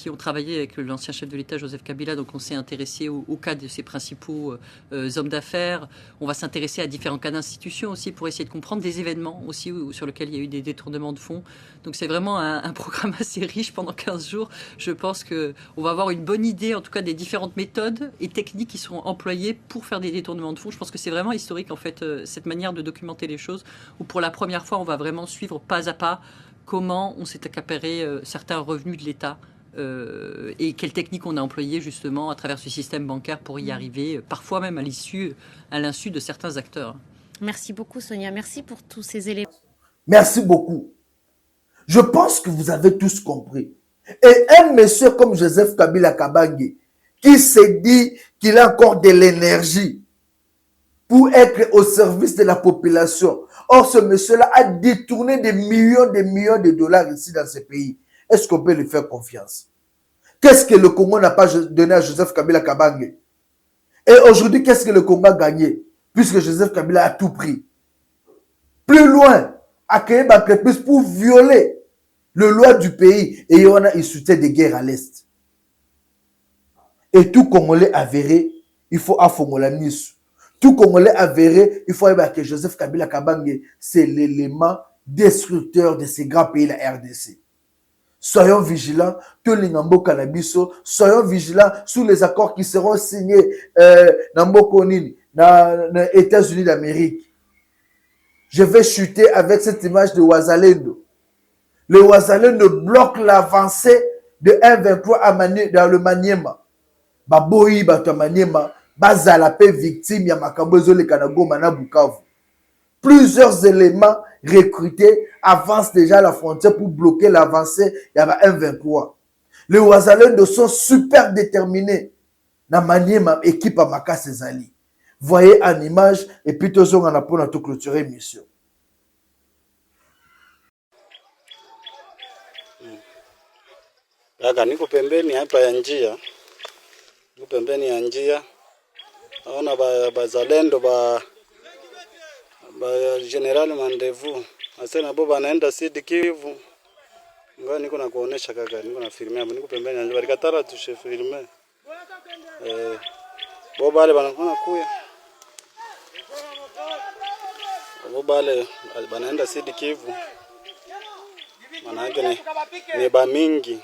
ont travaillé avec l'ancien chef de l'État, Joseph Kabila. Donc on s'est intéressé au cas de ses principaux hommes d'affaires. On va s'intéresser à différents cas d'institutions aussi pour essayer de comprendre des événements aussi sur lesquels il y a eu des détournements de fonds. Donc c'est vraiment un programme assez riche pendant 15 jours. Je pense qu'on va avoir une bonne idée, en tout cas, des différentes méthodes et techniques qui seront employées pour faire des détournements de fonds. Je pense que c'est vraiment historique, en fait, cette manière de documenter les choses, où pour la première fois, on va vraiment suivre pas à pas comment on s'est accaparé certains revenus de l'État et quelles techniques on a employées justement à travers ce système bancaire pour y arriver, parfois même à l'insu de certains acteurs. Merci beaucoup Sonia, merci pour tous ces éléments. Merci beaucoup. Je pense que vous avez tous compris. Et un monsieur comme Joseph Kabila Kabange, qui s'est dit qu'il a encore de l'énergie pour être au service de la population. Or, ce monsieur-là a détourné des millions de dollars ici dans ce pays. Est-ce qu'on peut lui faire confiance? Qu'est-ce que le Congo n'a pas donné à Joseph Kabila Kabange? Et aujourd'hui, qu'est-ce que le Congo a gagné? Puisque Joseph Kabila a tout pris. Plus loin, a créé Bakrepus pour violer le loi du pays. Et on a insulté des guerres à l'Est. Et tout Congolais avéré, il faut affongola Nice. Tout Congolais avéré, il faut que Joseph Kabila Kabange, c'est l'élément destructeur de ces grands pays, la RDC. Soyons vigilants, tout le Nambo Canabiso, soyons vigilants sous les accords qui seront signés dans les États-Unis d'Amérique. Je vais chuter avec cette image de Ouazalendo. Le Ouazalendo bloque l'avancée de 1,23 dans le Maniema. Baboyi, Bato Maniema. Bazala pe victime ya makambo ezoleka na Goma na Bukavu. Plusieurs éléments recrutés avancent déjà à la frontière pour bloquer l'avancée ya 1,23. Les Ouazalendo sont super déterminés. Na Maniema équipe à Makase Zali. Voyez en image et puis tous on a pour tout clôturer mission. Kaka niko pembeni hapa ya njia. Niko pembeni ya njia. Naona bazalendo ba General Mandevu asema bo banaenda Sud Kivu. Ngoja niko na kuonesha kaka, niko na filme hapo, niko pembeni nje balikatara tushe filme. Bo bale banakona kuya. Bo bale banaenda Sud Kivu. Maana yake ni ba mingi.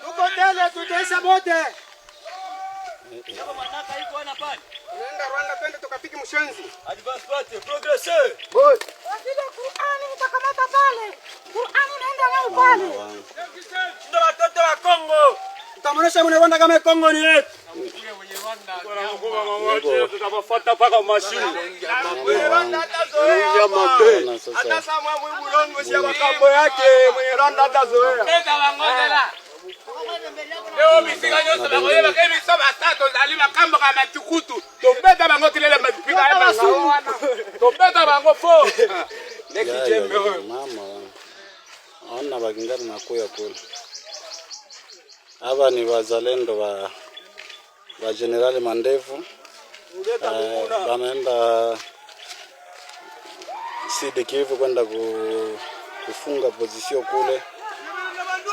Tuko tele tutesa bote. Unaenda Rwanda twende tukapiki mshenzi. Advance party progresser. Boy. Wasile Qur'ani mtakamata pale. Qur'ani naenda leo pale. Ndio watoto wa Kongo. Tutamuonesha mwenye Rwanda kama Kongo ni yetu. Mkule mwenye Rwanda. Kwa mmoja tutawafuata paka mashine. Mwenye Rwanda atazoea. Hata sama mwe bulongo si makambo yake mwenye Rwanda atazoea. Peka wangozela. Leo bisika nyoso bakoyeba ke biso batatu zali makambo ka matukutu tobeta bango kilele mapika ya bango tobeta bango fo neki jembe mama ona bagingana na kuya kule aba ni wazalendo wa General Mandevu banaenda Sud Kivu kwenda kufunga position kule,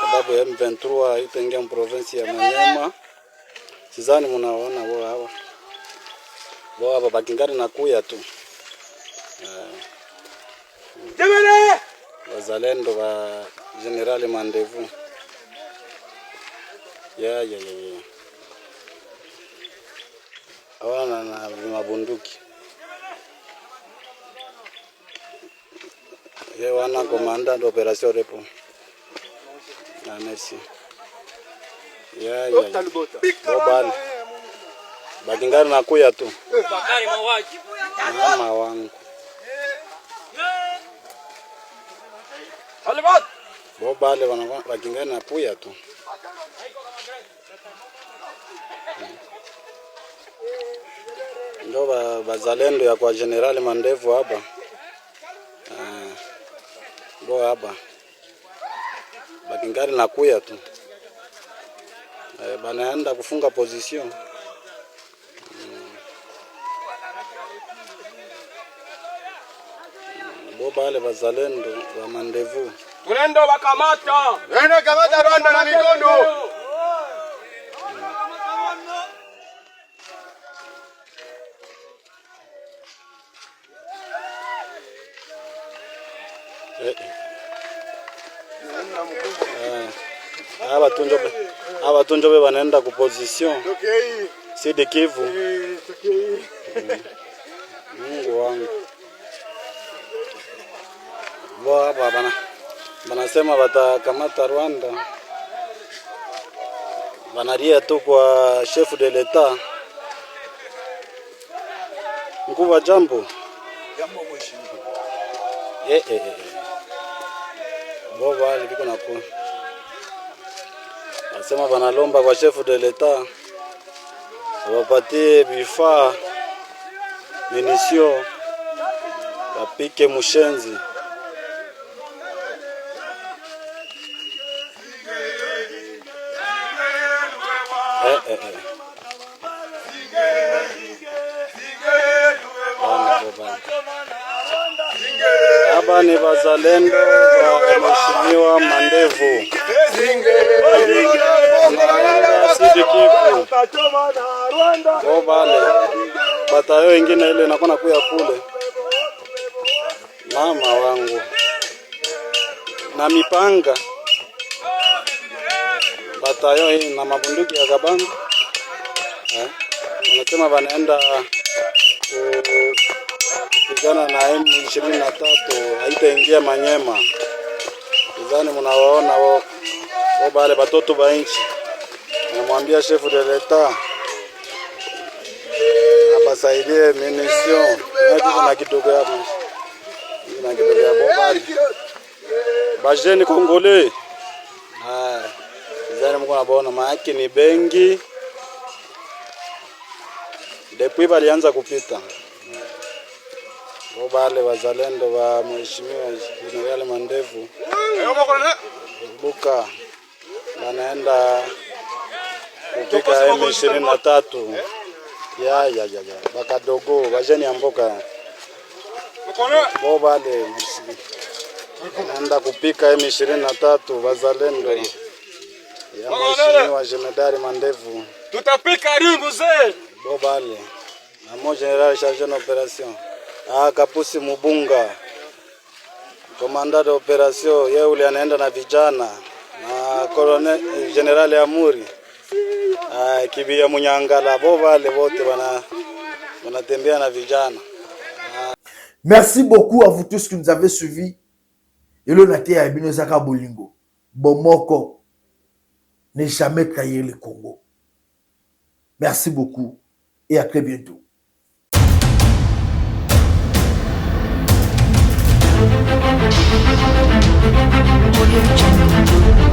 sababu ya M23 itaingia province ya Manyema. Sizani mnaona wao hapa bakingari na kuya tu. Wazalendo wa General Mandevu. Ya. Hawana na mabunduki. Ye wana commandant d'opération repo. Na merci. Ya. Bobal. Bakingari na kuya tu. Bakari mauaji. Mama wangu. Alibat. Bobale wana bakingari na kuya tu. Ndo bazalendo ya kwa General Mandevu hapa. Ndo hapa. Bakingari na kuya tu. Banaenda kufunga position. Bobale bazalendo wa Mandevu. Tunaenda wakamata. Nenda kamata Rwanda na mikono. Aba tunjobe banaenda ku position. Sud Kivu. Mungu wangu. Baba banasema batakamata Rwanda. Banaria tu kwa chef de l'etat. Mkuu wa jambo. Jambo mheshimiwa. Boba aliko na kwa. Nasema banalomba kwa chef de l'etat wapatie vifaa munition wapike Mushenzi. Haba ni bazalendo wa mheshimiwa Mandevu. Bobale batayo ingine ile nakona kuya kule. Mama wangu na mipanga batayo hii na mabunduki ya Gabanga. Wanasema wanaenda kupigana na M23 haitaingia Manyema. Izani mnawaona wao bale batoto ba inchi. Namwambia chef de l'etat abasaidie munition na kidogo ya mwisho. Na kidogo ya bobali. Bajeni Congolais. Izani mko nabaona maaki ni bengi. Depuis balianza kupita. Bobale wazalendo wa mheshimiwa General Mandevu. Buka wanaenda kupika M23. Ya. Bakadogo wajeni amboka. Bobale wanaenda kupika M23 wazalendo ya mheshimiwa General Mandevu. Tutapika ringu ze. Bobale na mon general chargé d'opération. Kapusi Mubunga, commandant d'opération, yeye ule anaenda na vijana na colonel general Amuri. Kibia Munyangala, Bobale wote wanatembea na vijana. Merci beaucoup à vous tous qui nous avez suivis. Elo natia abino zaka bolingo. Bomoko ne jamais trahir le Congo. Merci beaucoup et à très bientôt. Audio Jungle.